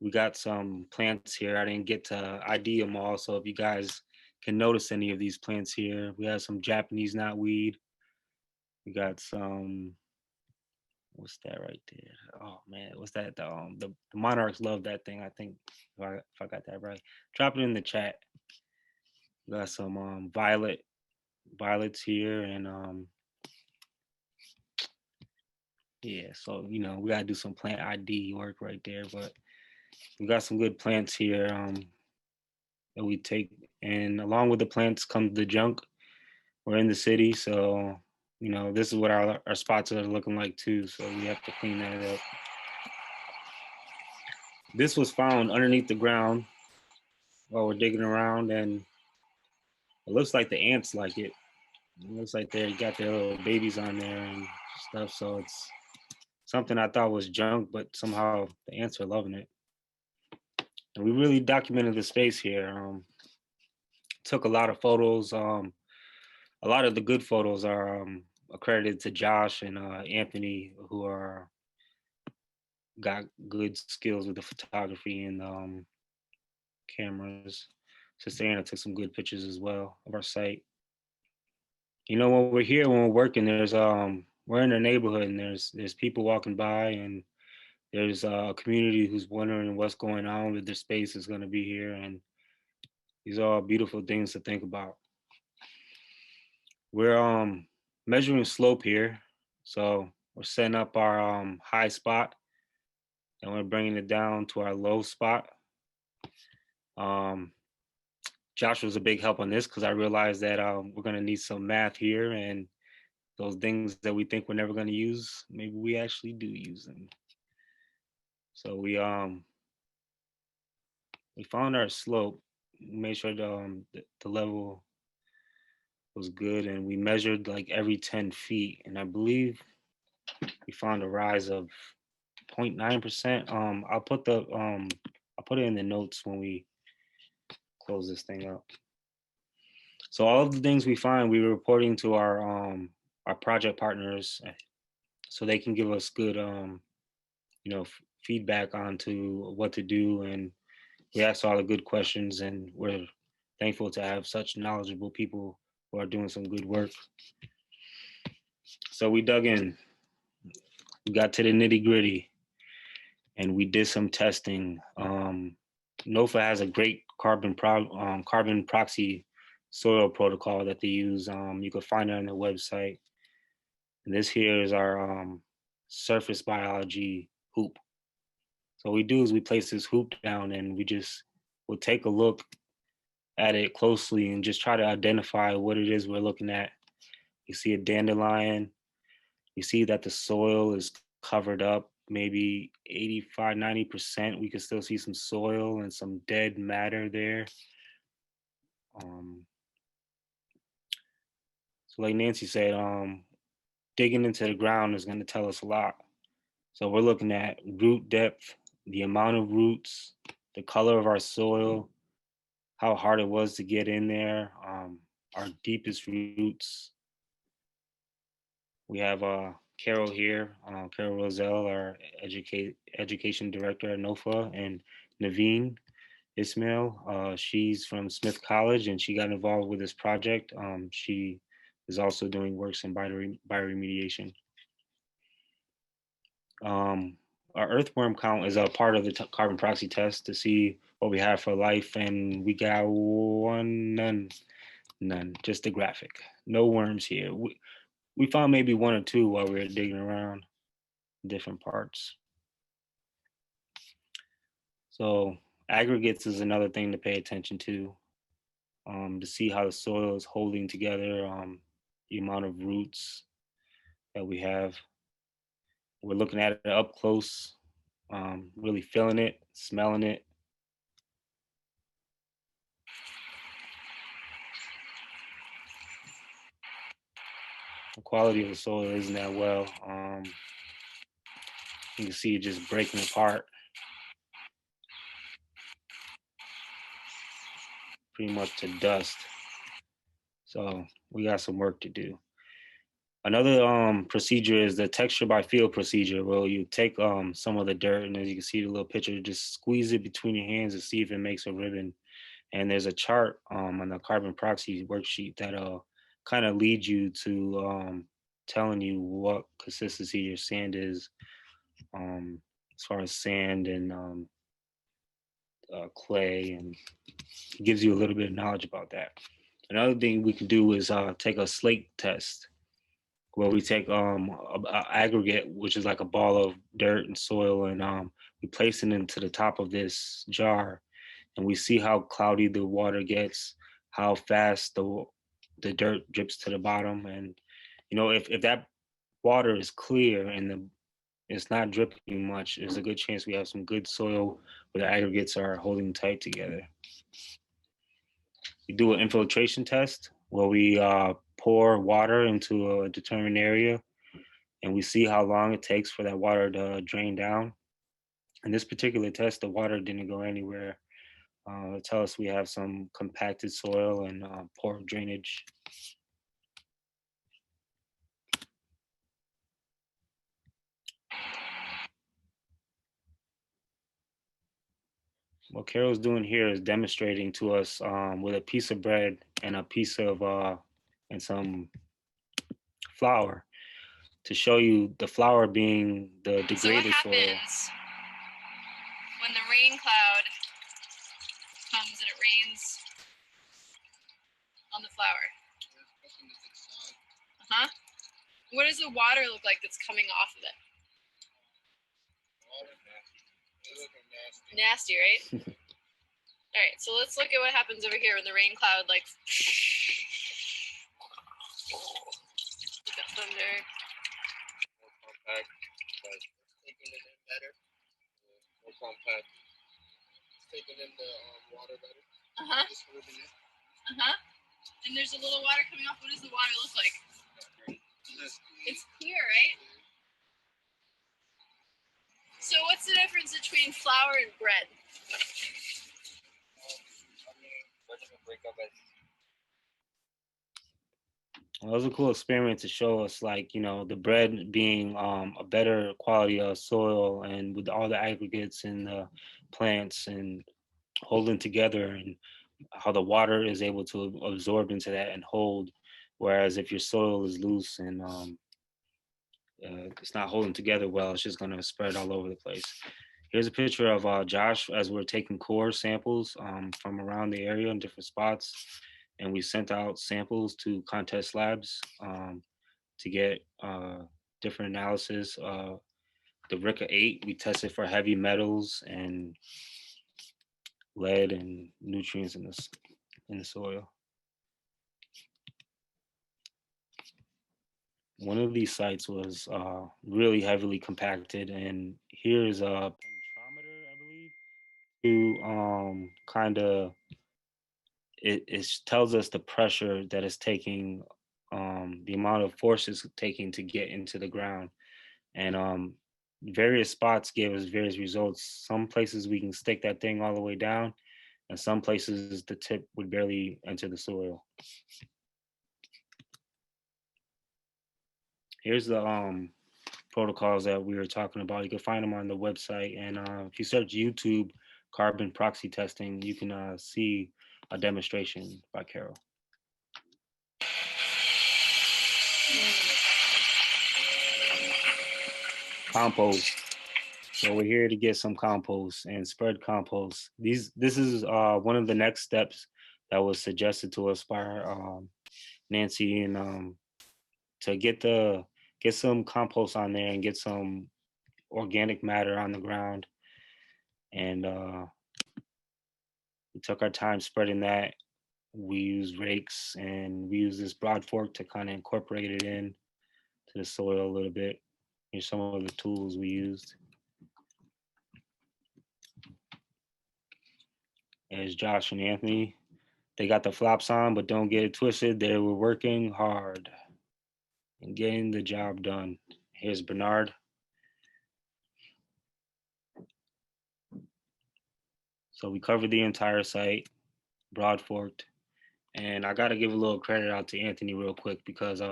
we got some plants here. I didn't get to ID them all, so if you guys can notice any of these plants here, we have some Japanese knotweed. We got some, what's that right there? Oh man, what's that? The monarchs love that thing, I think, if I got that right. Drop it in the chat. We got some violets here, and yeah, so we gotta do some plant ID work right there, but we got some good plants here that we take, and along with the plants comes the junk. We're in the city, so this is what our spots are looking like too, so we have to clean that up. This was found underneath the ground while we're digging around, and it looks like the ants like it. It looks like they got their little babies on there and stuff, so it's something I thought was junk, but somehow the ants are loving it. And we really documented the space here. Took a lot of photos. A lot of the good photos are accredited to Josh and Anthony, who got good skills with the photography and cameras. Sister Anna took some good pictures as well of our site. When we're here, when we're working, there's we're in a neighborhood, and there's people walking by, and there's a community who's wondering what's going on with their space is going to be here, and these are all beautiful things to think about. We're measuring slope here, so we're setting up our high spot, and we're bringing it down to our low spot. Josh was a big help on this because I realized that we're going to need some math here, and those things that we think we're never going to use, maybe we actually do use them. So we found our slope, made sure the level was good, and we measured like every 10 feet, and I believe we found a rise of 0.9%. I'll put it in the notes when we close this thing up. So all of the things we find, we're reporting to our project partners, so they can give us good feedback onto what to do. And we ask all the good questions, and we're thankful to have such knowledgeable people who are doing some good work. So we dug in, we got to the nitty gritty, and we did some testing. NOFA has a great carbon proxy soil protocol that they use. You can find it on their website. And this here is our surface biology hoop. So what we do is we place this hoop down, and we'll take a look at it closely and just try to identify what it is we're looking at. You see a dandelion, you see that the soil is covered up, maybe 85, 90%. We can still see some soil and some dead matter there. So like Nancy said, digging into the ground is going to tell us a lot. So we're looking at root depth, the amount of roots, the color of our soil, how hard it was to get in there, our deepest roots. We have Carol here, Carol Roselle, our education director at NOFA, and Naveen Ismail. She's from Smith College, and she got involved with this project. She is also doing works in bioremediation. Our earthworm count is a part of the carbon proxy test to see what we have for life, and we got none, just a graphic. No worms here. We found maybe one or two while we were digging around different parts. So aggregates is another thing to pay attention to see how the soil is holding together, the amount of roots that we have. We're looking at it up close, really feeling it, smelling it. The quality of the soil isn't that well. You can see it just breaking apart. Pretty much to dust. So we got some work to do. Another procedure is the texture by feel procedure, where you take some of the dirt, and as you can see the little picture, just squeeze it between your hands and see if it makes a ribbon. And there's a chart on the carbon proxy worksheet that kind of leads you to telling you what consistency your sand is, as far as sand and clay, and it gives you a little bit of knowledge about that. Another thing we can do is take a slate test, where we take a aggregate, which is like a ball of dirt and soil, and we place it into the top of this jar, and we see how cloudy the water gets, how fast the dirt drips to the bottom. And if that water is clear and it's not dripping much, there's a good chance we have some good soil where the aggregates are holding tight together. We do an infiltration test where we pour water into a determined area, and we see how long it takes for that water to drain down. In this particular test, the water didn't go anywhere. It tells us we have some compacted soil and poor drainage. What Carol's doing here is demonstrating to us with a piece of bread and a piece of and some flour, to show you the flour being the degraded soil. So what happens when the rain cloud comes and it rains on the flour? Uh-huh. What does the water look like that's coming off of it? Nasty, right? All right, so let's look at what happens over here when the rain cloud like look at thunder. More compact, but taking it in better. More compact, taking in the water better. Uh-huh. Uh-huh. And there's a little water coming off. What does the water look like? It's clear, right? So what's the difference between flour and bread? Bread doesn't break up as Well, it was a cool experiment to show us, like, you know, the bread being a better quality of soil, and with all the aggregates and the plants and holding together, and how the water is able to absorb into that and hold. Whereas if your soil is loose and it's not holding together well, it's just going to spread all over the place. Here's a picture of Josh as we're taking core samples from around the area in different spots. And we sent out samples to contest labs to get different analysis. The RICA 8, we tested for heavy metals and lead and nutrients in the soil. One of these sites was really heavily compacted, and here's a penetrometer, I believe, to kind of it tells us the pressure that it's taking, the amount of force it's taking to get into the ground, and various spots gave us various results. Some places we can stick that thing all the way down, and some places the tip would barely enter the soil. Here's the protocols that we were talking about. You can find them on the website, and if you search YouTube carbon proxy testing, you can see a demonstration by Carol. Compost. So we're here to get some compost and spread compost. This is one of the next steps that was suggested to us by Nancy, and to get some compost on there and get some organic matter on the ground. And we took our time spreading that. We used rakes, and we used this broad fork to kind of incorporate it in to the soil a little bit. Here's some of the tools we used. There's Josh and Anthony. They got the flops on, but don't get it twisted. They were working hard and getting the job done. Here's Bernard. So we covered the entire site, broad forked. And I got to give a little credit out to Anthony real quick, because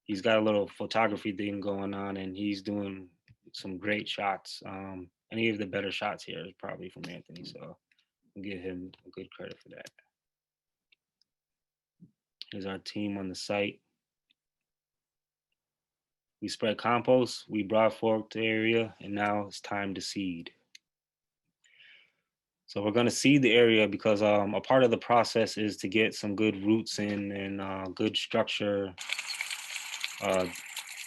he's got a little photography thing going on, and he's doing some great shots. Any of the better shots here is probably from Anthony, so I'll give him a good credit for that. Here's our team on the site. We spread compost, we broad forked the area, and now it's time to seed. So we're going to seed the area because a part of the process is to get some good roots in and good structure,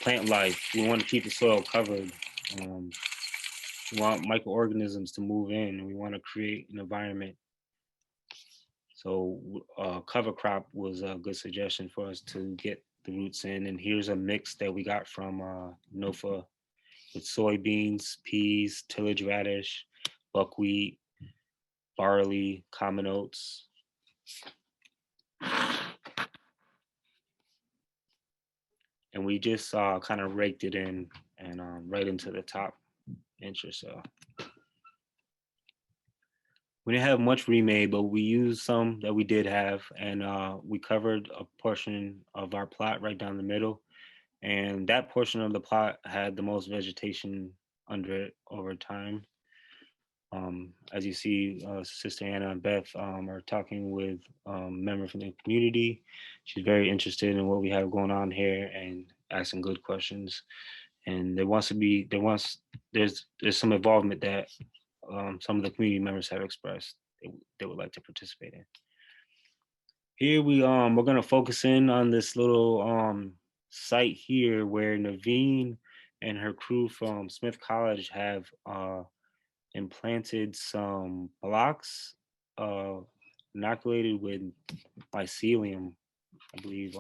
plant life. We want to keep the soil covered. We want microorganisms to move in, and we want to create an environment. So cover crop was a good suggestion for us to get the roots in. And here's a mix that we got from NOFA with soybeans, peas, tillage radish, buckwheat, barley, common oats. And we just kind of raked it in and right into the top inch or so. We didn't have much remade, but we used some that we did have, and we covered a portion of our plot right down the middle. And that portion of the plot had the most vegetation under it over time. As you see, Sister Anna and Beth are talking with a member from the community. She's very interested in what we have going on here and asking good questions. And there's some involvement that some of the community members have expressed they would like to participate in. Here we're gonna focus in on this little site here where Naveen and her crew from Smith College have implanted some blocks inoculated with mycelium, I believe,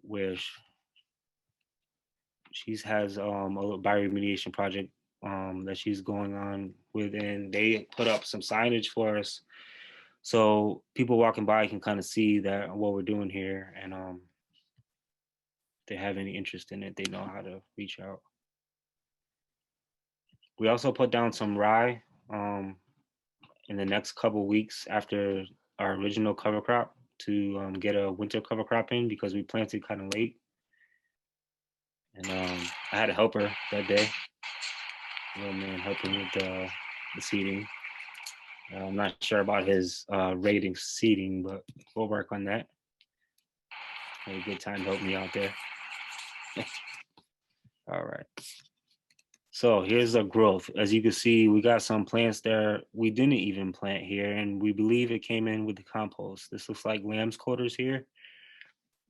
where she has a bioremediation project that she's going on with, and they put up some signage for us so people walking by can kind of see that what we're doing here, and if they have any interest in it, they know how to reach out. We also put down some rye in the next couple weeks after our original cover crop. to get a winter cover crop in because we planted kind of late. And I had a helper that day, a little man helping with the seeding. I'm not sure about his rating seeding, but we'll work on that. Had a good time to help me out there. All right. So here's the growth. As you can see, we got some plants there we didn't even plant here, and we believe it came in with the compost. This looks like lamb's quarters here.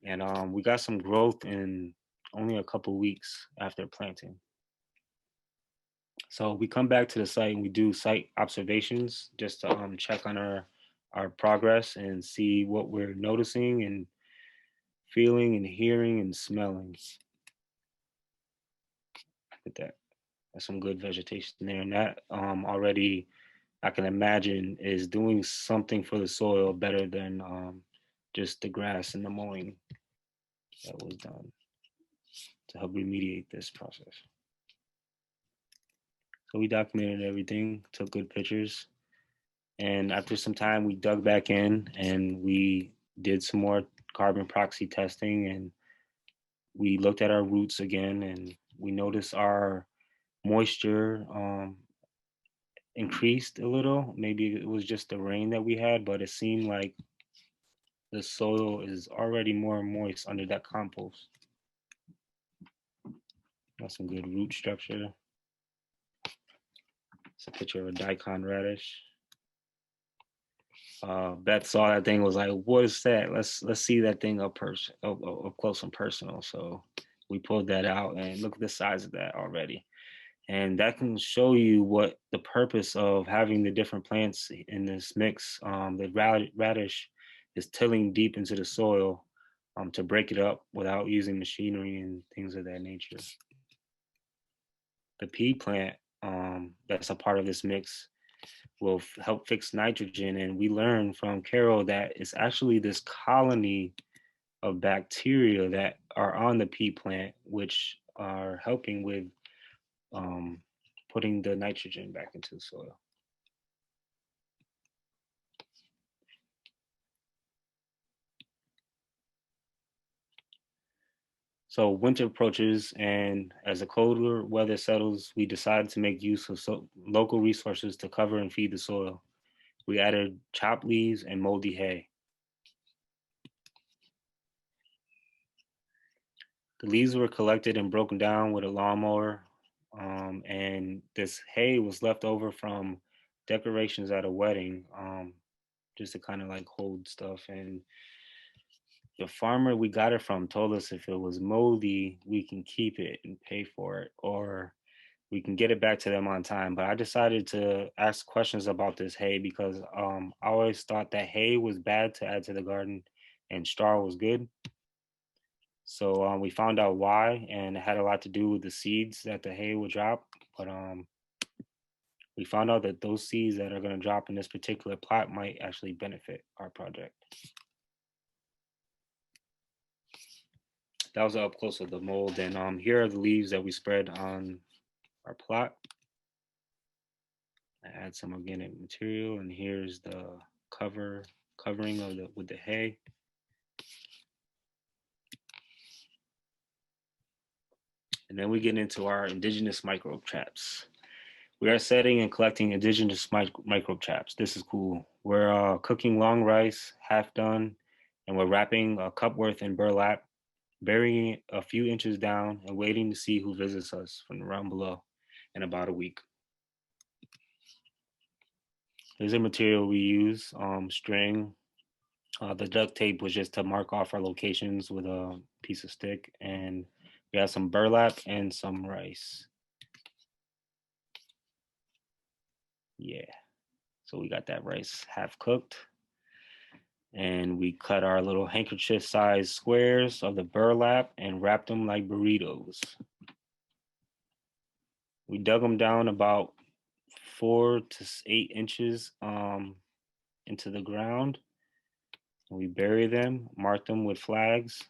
And we got some growth in only a couple weeks after planting. So we come back to the site and we do site observations just to check on our progress and see what we're noticing and feeling and hearing and smelling. Look at that. That's some good vegetation there. And that already, I can imagine, is doing something for the soil better than just the grass and the mowing that was done to help remediate this process. So we documented everything, took good pictures. And after some time, we dug back in and we did some more carbon proxy testing, and we looked at our roots again, and we noticed our moisture increased a little. Maybe it was just the rain that we had, but it seemed like the soil is already more moist under that compost. Got some good root structure. It's a picture of a Daikon Radish. Beth saw that thing, was like, "What is that? Let's see that thing up close and personal." So we pulled that out, and look at the size of that already. And that can show you what the purpose of having the different plants in this mix. The radish is tilling deep into the soil to break it up without using machinery and things of that nature. The pea plant that's a part of this mix will help fix nitrogen. And we learned from Carol that it's actually this colony of bacteria that are on the pea plant, which are helping with putting the nitrogen back into the soil. So winter approaches, and as the colder weather settles, we decided to make use of local resources to cover and feed the soil. We added chopped leaves and moldy hay. The leaves were collected and broken down with a lawnmower, and this hay was left over from decorations at a wedding, just to kind of like hold stuff. And the farmer we got it from told us if it was moldy, we can keep it and pay for it, or we can get it back to them on time. But I decided to ask questions about this hay because I always thought that hay was bad to add to the garden and straw was good. So we found out why, and it had a lot to do with the seeds that the hay would drop. But we found out that those seeds that are going to drop in this particular plot might actually benefit our project. That was up close of the mold, and here are the leaves that we spread on our plot. I add some organic material, and here's the covering of with the hay. And then we get into our indigenous microbe traps. We are setting and collecting indigenous microbe traps. This is cool. We're cooking long rice, half done, and we're wrapping a cup worth in burlap, burying it a few inches down, and waiting to see who visits us from around below in about a week. Here's the material we use, string. The duct tape was just to mark off our locations with a piece of stick, and we have some burlap and some rice. Yeah, so we got that rice half cooked, and we cut our little handkerchief sized squares of the burlap and wrapped them like burritos. We dug them down about 4 to 8 inches into the ground. We buried them, marked them with flags,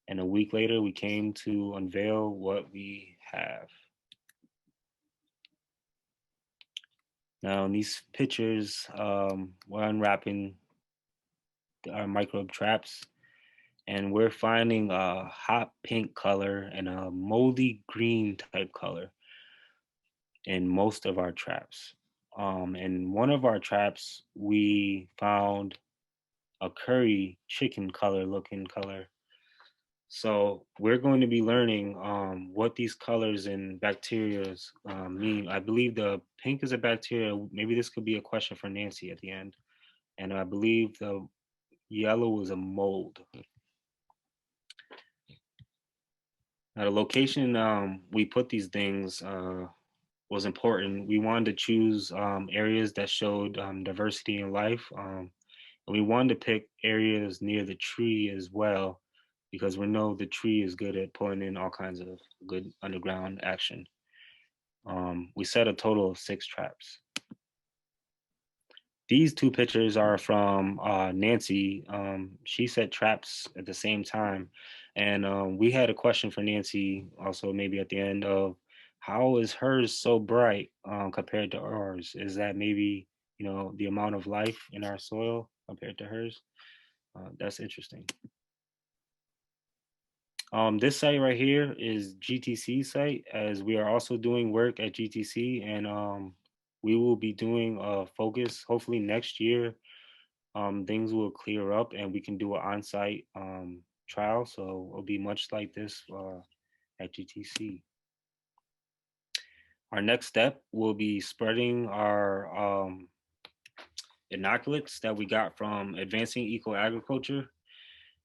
and a week later we came to unveil what we have. Now in these pictures, we're unwrapping microbe traps, and we're finding a hot pink color and a moldy green type color in most of our traps. In one of our traps, we found a curry chicken color looking color. So we're going to be learning what these colors and bacteria mean. I believe the pink is a bacteria. Maybe this could be a question for Nancy at the end. And I believe the yellow is a mold. Now the location we put these things was important. We wanted to choose areas that showed diversity in life. And we wanted to pick areas near the tree as well, because we know the tree is good at pulling in all kinds of good underground action. We set a total of 6 traps. These 2 pictures are from Nancy. She set traps at the same time. And we had a question for Nancy also maybe at the end of, how is hers so bright compared to ours? Is that maybe, the amount of life in our soil compared to hers? That's interesting. This site right here is GTC site, as we are also doing work at GTC, and we will be doing a focus hopefully next year. Things will clear up and we can do an on-site trial, so it'll be much like this at GTC. Our next step will be spreading our inoculates that we got from Advancing Eco Agriculture.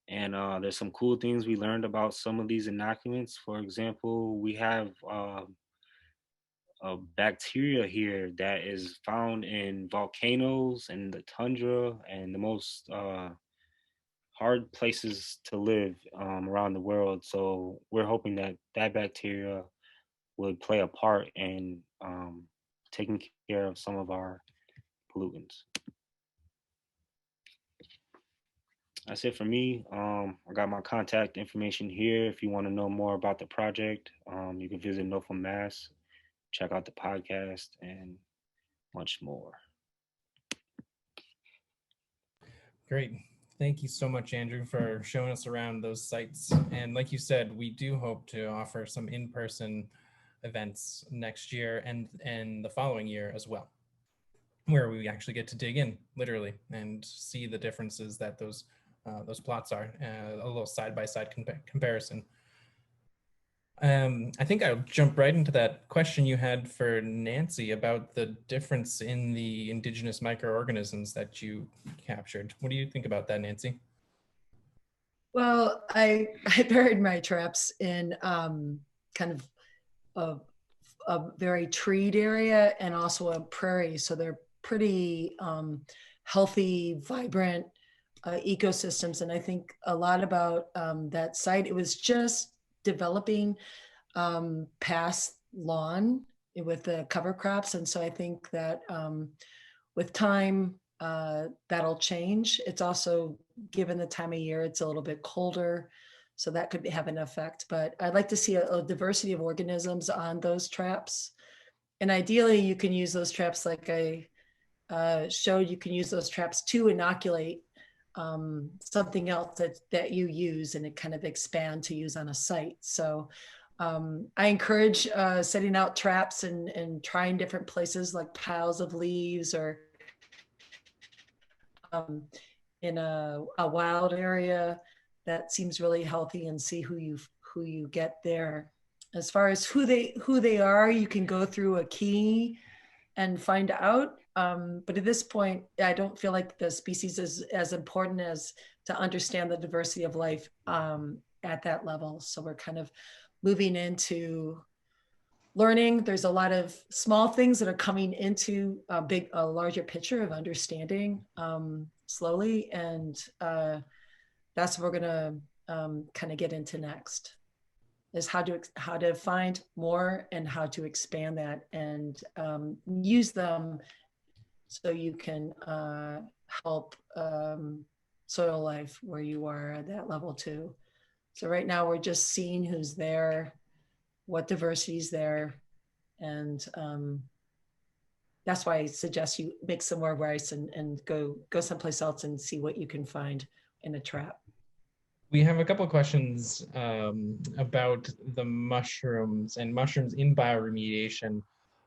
And there's some cool things we learned about some of these inoculants. For example, we have a bacteria here that is found in volcanoes and the tundra and the most hard places to live around the world. So we're hoping that that bacteria would play a part in taking care of some of our pollutants. That's it for me. I got my contact information here. If you want to know more about the project, you can visit Norfolk Mass, check out the podcast, and much more. Great. Thank you so much, Andrew, for showing us around those sites. And like you said, we do hope to offer some in-person events next year and the following year as well, where we actually get to dig in literally and see the differences that those plots are, a little side-by-side comparison. I think I'll jump right into that question you had for Nancy about the difference in the indigenous microorganisms that you captured. What do you think about that, Nancy? Well, I buried my traps in kind of a very treed area and also a prairie. So they're pretty healthy, vibrant ecosystems. And I think a lot about that site, it was just developing past lawn with the cover crops. And so I think that with time, that'll change. It's also, given the time of year, it's a little bit colder, so that could have an effect. But I'd like to see a diversity of organisms on those traps. And ideally, you can use those traps like I showed, you can use those traps to inoculate something else that you use and it kind of expand to use on a site. So I encourage setting out traps and trying different places like piles of leaves or in a wild area that seems really healthy, and see who you get there. As far as who they are, you can go through a key and find out. But at this point, I don't feel like the species is as important as to understand the diversity of life at that level. So we're kind of moving into learning. There's a lot of small things that are coming into a larger picture of understanding slowly. And that's what we're gonna kind of get into next, is how to find more and how to expand that and use them so you can help soil life where you are at that level too. So right now we're just seeing who's there, what diversity is there, and that's why I suggest you make some more rice and go someplace else and see what you can find in a trap. We have a couple of questions about the mushrooms and mushrooms in bioremediation.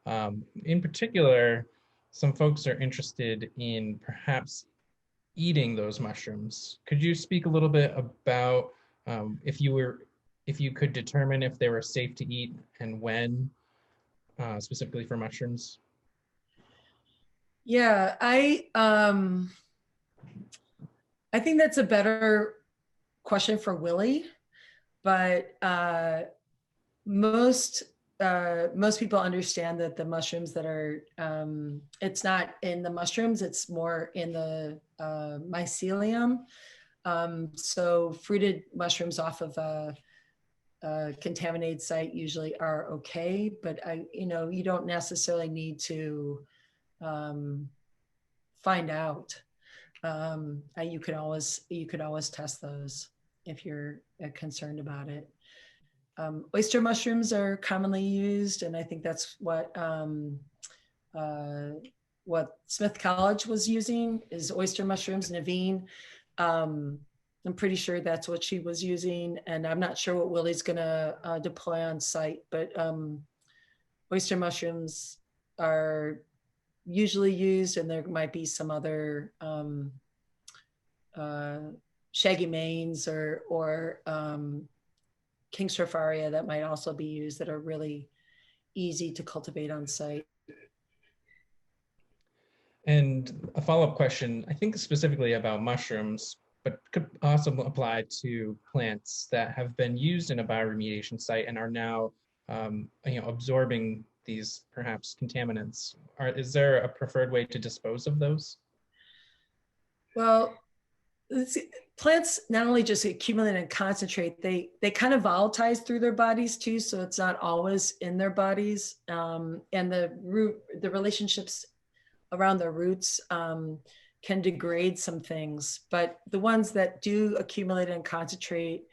In particular, some folks are interested in perhaps eating those mushrooms. Could you speak a little bit about if you could determine if they were safe to eat and when, specifically for mushrooms? Yeah, I think that's a better question for Willie, but most people understand that the mushrooms that are, it's not in the mushrooms, it's more in the mycelium. So fruited mushrooms off of a contaminated site usually are okay, but you don't necessarily need to find out. You could always test those if you're concerned about it. Oyster mushrooms are commonly used, and I think that's what Smith College was using is oyster mushrooms. Naveen, I'm pretty sure that's what she was using, and I'm not sure what Willie's gonna deploy on site, but oyster mushrooms are usually used, and there might be some other shaggy manes or King Stropharia that might also be used that are really easy to cultivate on site. And a follow-up question, I think specifically about mushrooms, but could also apply to plants that have been used in a bioremediation site and are now absorbing these perhaps contaminants. Is there a preferred way to dispose of those? Well, plants not only just accumulate and concentrate, they kind of volatilize through their bodies too, so it's not always in their bodies. And the relationships around their roots can degrade some things, but the ones that do accumulate and concentrate,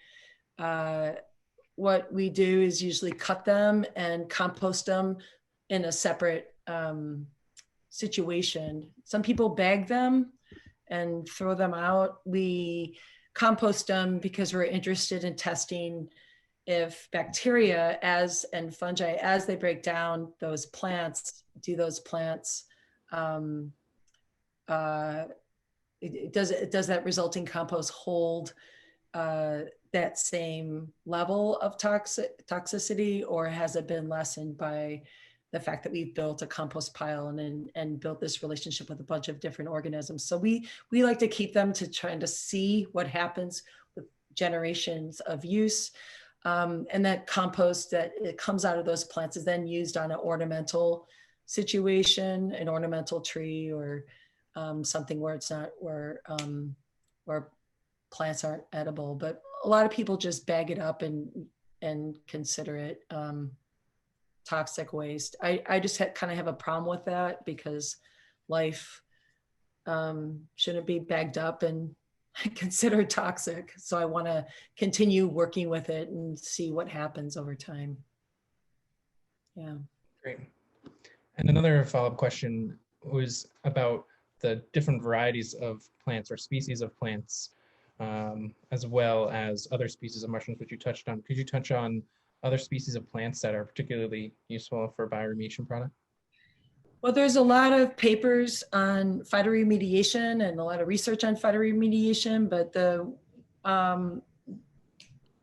what we do is usually cut them and compost them in a separate situation. Some people bag them and throw them out. We compost them because we're interested in testing if bacteria and fungi, as they break down those plants, does that resulting compost hold that same level of toxicity, or has it been lessened by the fact that we've built a compost pile and built this relationship with a bunch of different organisms? So we like to keep them to trying to see what happens with generations of use. And that compost that it comes out of those plants is then used on an ornamental situation, an ornamental tree, or something where it's not where plants aren't edible. But a lot of people just bag it up and consider it toxic waste. I just kind of have a problem with that because life shouldn't be bagged up and considered toxic. So I want to continue working with it and see what happens over time. Yeah. Great. And another follow-up question was about the different varieties of plants or species of plants, as well as other species of mushrooms, which you touched on. Could you touch on other species of plants that are particularly useful for bioremediation product? Well, there's a lot of papers on phytoremediation and a lot of research on phytoremediation, but the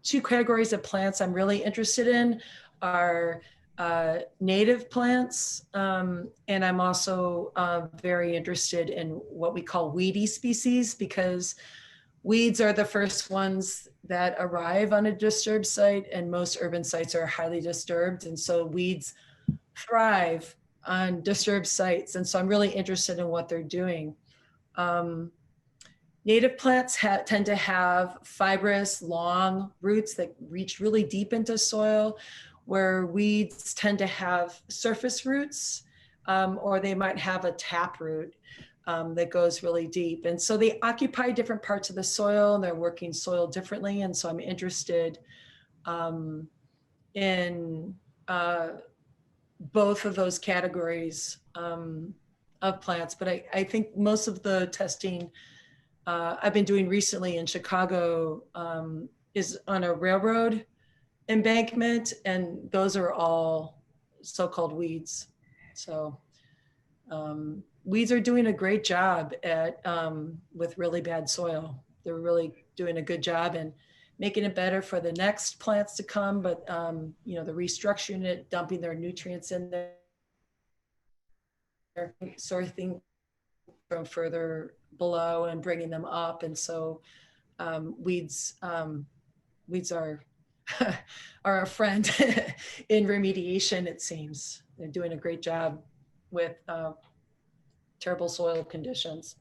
two categories of plants I'm really interested in are native plants, and I'm also very interested in what we call weedy species, because weeds are the first ones that arrive on a disturbed site, and most urban sites are highly disturbed, and so weeds thrive on disturbed sites, and so I'm really interested in what they're doing. Native plants tend to have fibrous, long roots that reach really deep into soil, where weeds tend to have surface roots, or they might have a tap root that goes really deep. And so they occupy different parts of the soil, and they're working soil differently. And so I'm interested in both of those categories of plants, but I think most of the testing I've been doing recently in Chicago is on a railroad embankment, and those are all so-called weeds. So weeds are doing a great job at with really bad soil. They're really doing a good job and making it better for the next plants to come, but you know, the restructuring it, dumping their nutrients in there, sorting from further below and bringing them up. And so weeds are are a friend in remediation, it seems. They're doing a great job with terrible soil conditions.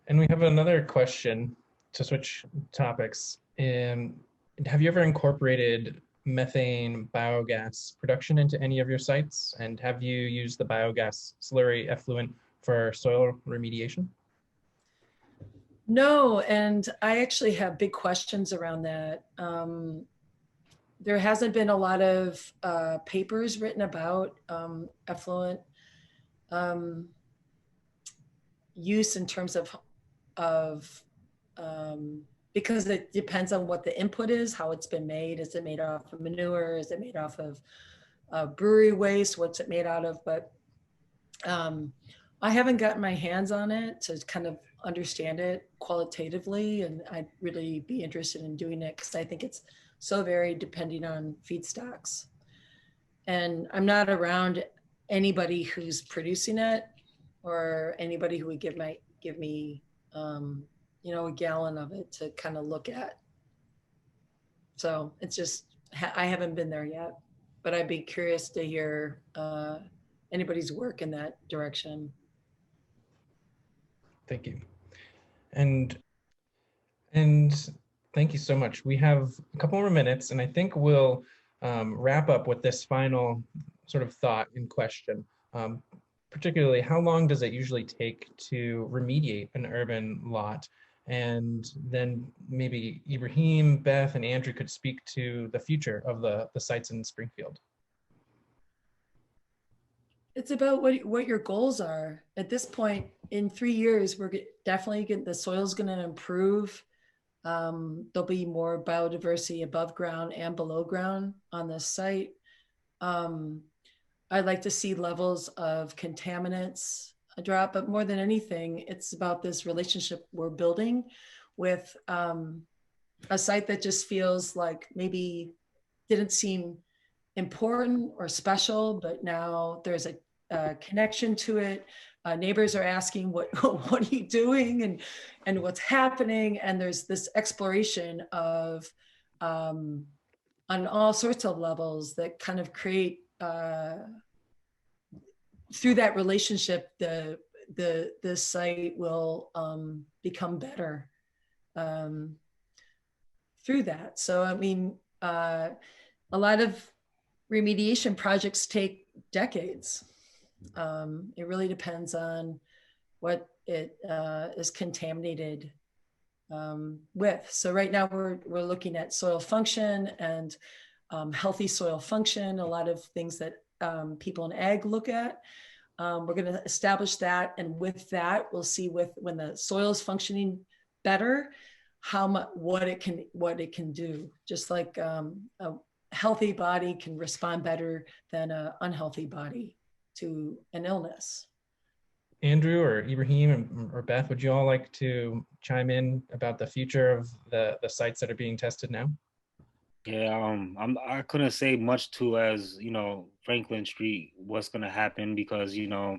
And we have another question to switch topics. Have you ever incorporated methane biogas production into any of your sites? And have you used the biogas slurry effluent for soil remediation? No, and I actually have big questions around that. There hasn't been a lot of papers written about effluent use in terms of because it depends on what the input is, how it's been made. Is it made off of manure? Is it made off of brewery waste? What's it made out of? But I haven't gotten my hands on it to kind of understand it qualitatively, and I'd really be interested in doing it because I think it's so varied depending on feedstocks. And I'm not around anybody who's producing it or anybody who would give me you know, a gallon of it to kind of look at. So it's just, I haven't been there yet, but I'd be curious to hear anybody's work in that direction. Thank you. And thank you so much. We have a couple more minutes, and I think we'll wrap up with this final sort of thought in question. Particularly, how long does it usually take to remediate an urban lot? And then maybe Ibrahim, Beth, and Andrew could speak to the future of the sites in Springfield. It's about what your goals are. At this point, in 3 years, we're definitely getting, the soil's going to improve. There'll be more biodiversity above ground and below ground on this site. I'd like to see levels of contaminants drop, but more than anything, it's about this relationship we're building with a site that just feels like maybe didn't seem important or special, but now there's a connection to it. Neighbors are asking, what are you doing and what's happening? And there's this exploration of on all sorts of levels that kind of create through that relationship, the site will become better through that. So I mean, a lot of remediation projects take decades. It really depends on what it is contaminated with. So right now we're looking at soil function and healthy soil function, a lot of things that people in ag look at. We're going to establish that, and with that, we'll see when the soil is functioning better, how much what it can do. Just like a healthy body can respond better than an unhealthy body to an illness. Andrew or Ibrahim or Beth, would you all like to chime in about the future of the sites that are being tested now? Yeah, I couldn't say much to, as you know, Franklin Street, what's going to happen, because you know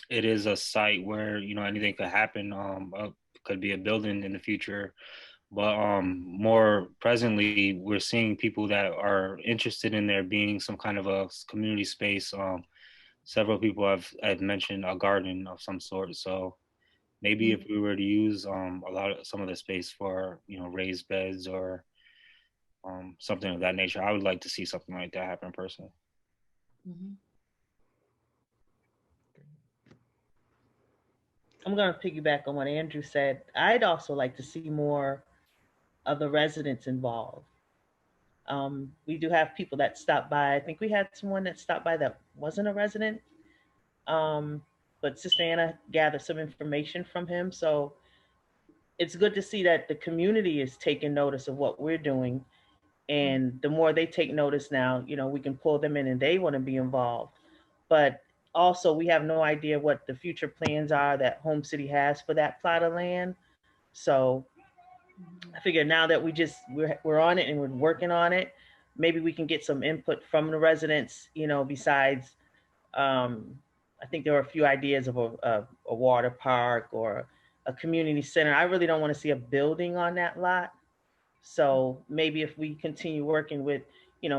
it is a site where you know anything could happen. Could be a building in the future, but more presently, we're seeing people that are interested in there being some kind of a community space. Several people have mentioned a garden of some sort. So maybe if we were to use some of the space for raised beds or something of that nature, I would like to see something like that happen personally. Mm-hmm. I'm going to piggyback on what Andrew said. I'd also like to see more of the residents involved. We do have people that stop by. I think we had someone that stopped by that wasn't a resident, but Sister Anna gathered some information from him. So it's good to see that the community is taking notice of what we're doing. And the more they take notice now, we can pull them in and they want to be involved. But also, we have no idea what the future plans are that Home City has for that plot of land. So I figure now that we're on it and we're working on it, maybe we can get some input from the residents, besides, I think there are a few ideas of a water park or a community center. I really don't want to see a building on that lot. So maybe if we continue working with,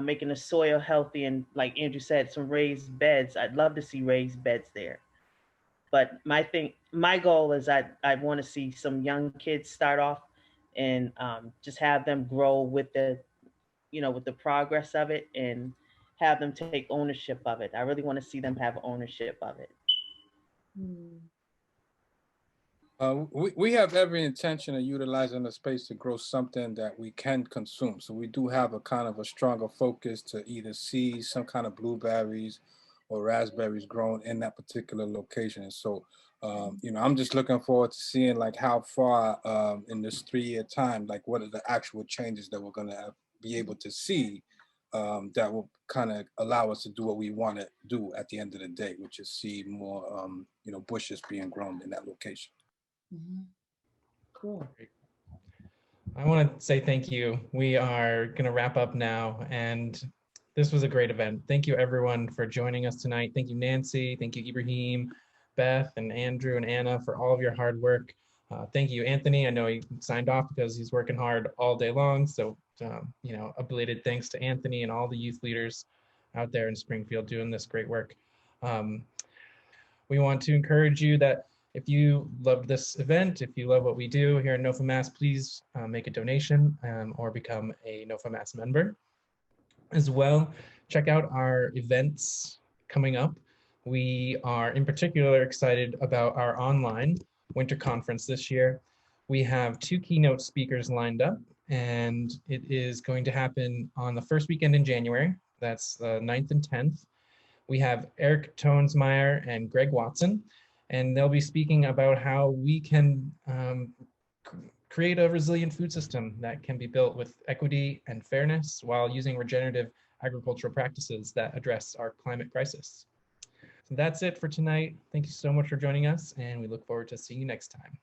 making the soil healthy and, like Andrew said, some raised beds, I'd love to see raised beds there. But my goal is I want to see some young kids start off and just have them grow with with the progress of it and have them take ownership of it. I really want to see them have ownership of it. We have every intention of utilizing the space to grow something that we can consume. So we do have a kind of a stronger focus to either see some kind of blueberries or raspberries grown in that particular location. And so, I'm just looking forward to seeing like how far in this 3-year time, like what are the actual changes that we're going to be able to see that will kind of allow us to do what we want to do at the end of the day, which is see more, bushes being grown in that location. Cool. I want to say thank you. We are going to wrap up now, and this was a great event. Thank you everyone for joining us tonight. Thank you, Nancy. Thank you, Ibrahim, Beth, and Andrew and Anna for all of your hard work. Thank you, Anthony. I know he signed off because he's working hard all day long. So, a belated thanks to Anthony and all the youth leaders out there in Springfield doing this great work. We want to encourage you that if you love this event, if you love what we do here in NOFA Mass, please make a donation or become a NOFA Mass member. As well, check out our events coming up. We are in particular excited about our online winter conference this year. We have 2 keynote speakers lined up, and it is going to happen on the first weekend in January. That's the 9th and 10th. We have Eric Tonesmeyer and Greg Watson, and they'll be speaking about how we can create a resilient food system that can be built with equity and fairness while using regenerative agricultural practices that address our climate crisis. So that's it for tonight. Thank you so much for joining us, and we look forward to seeing you next time.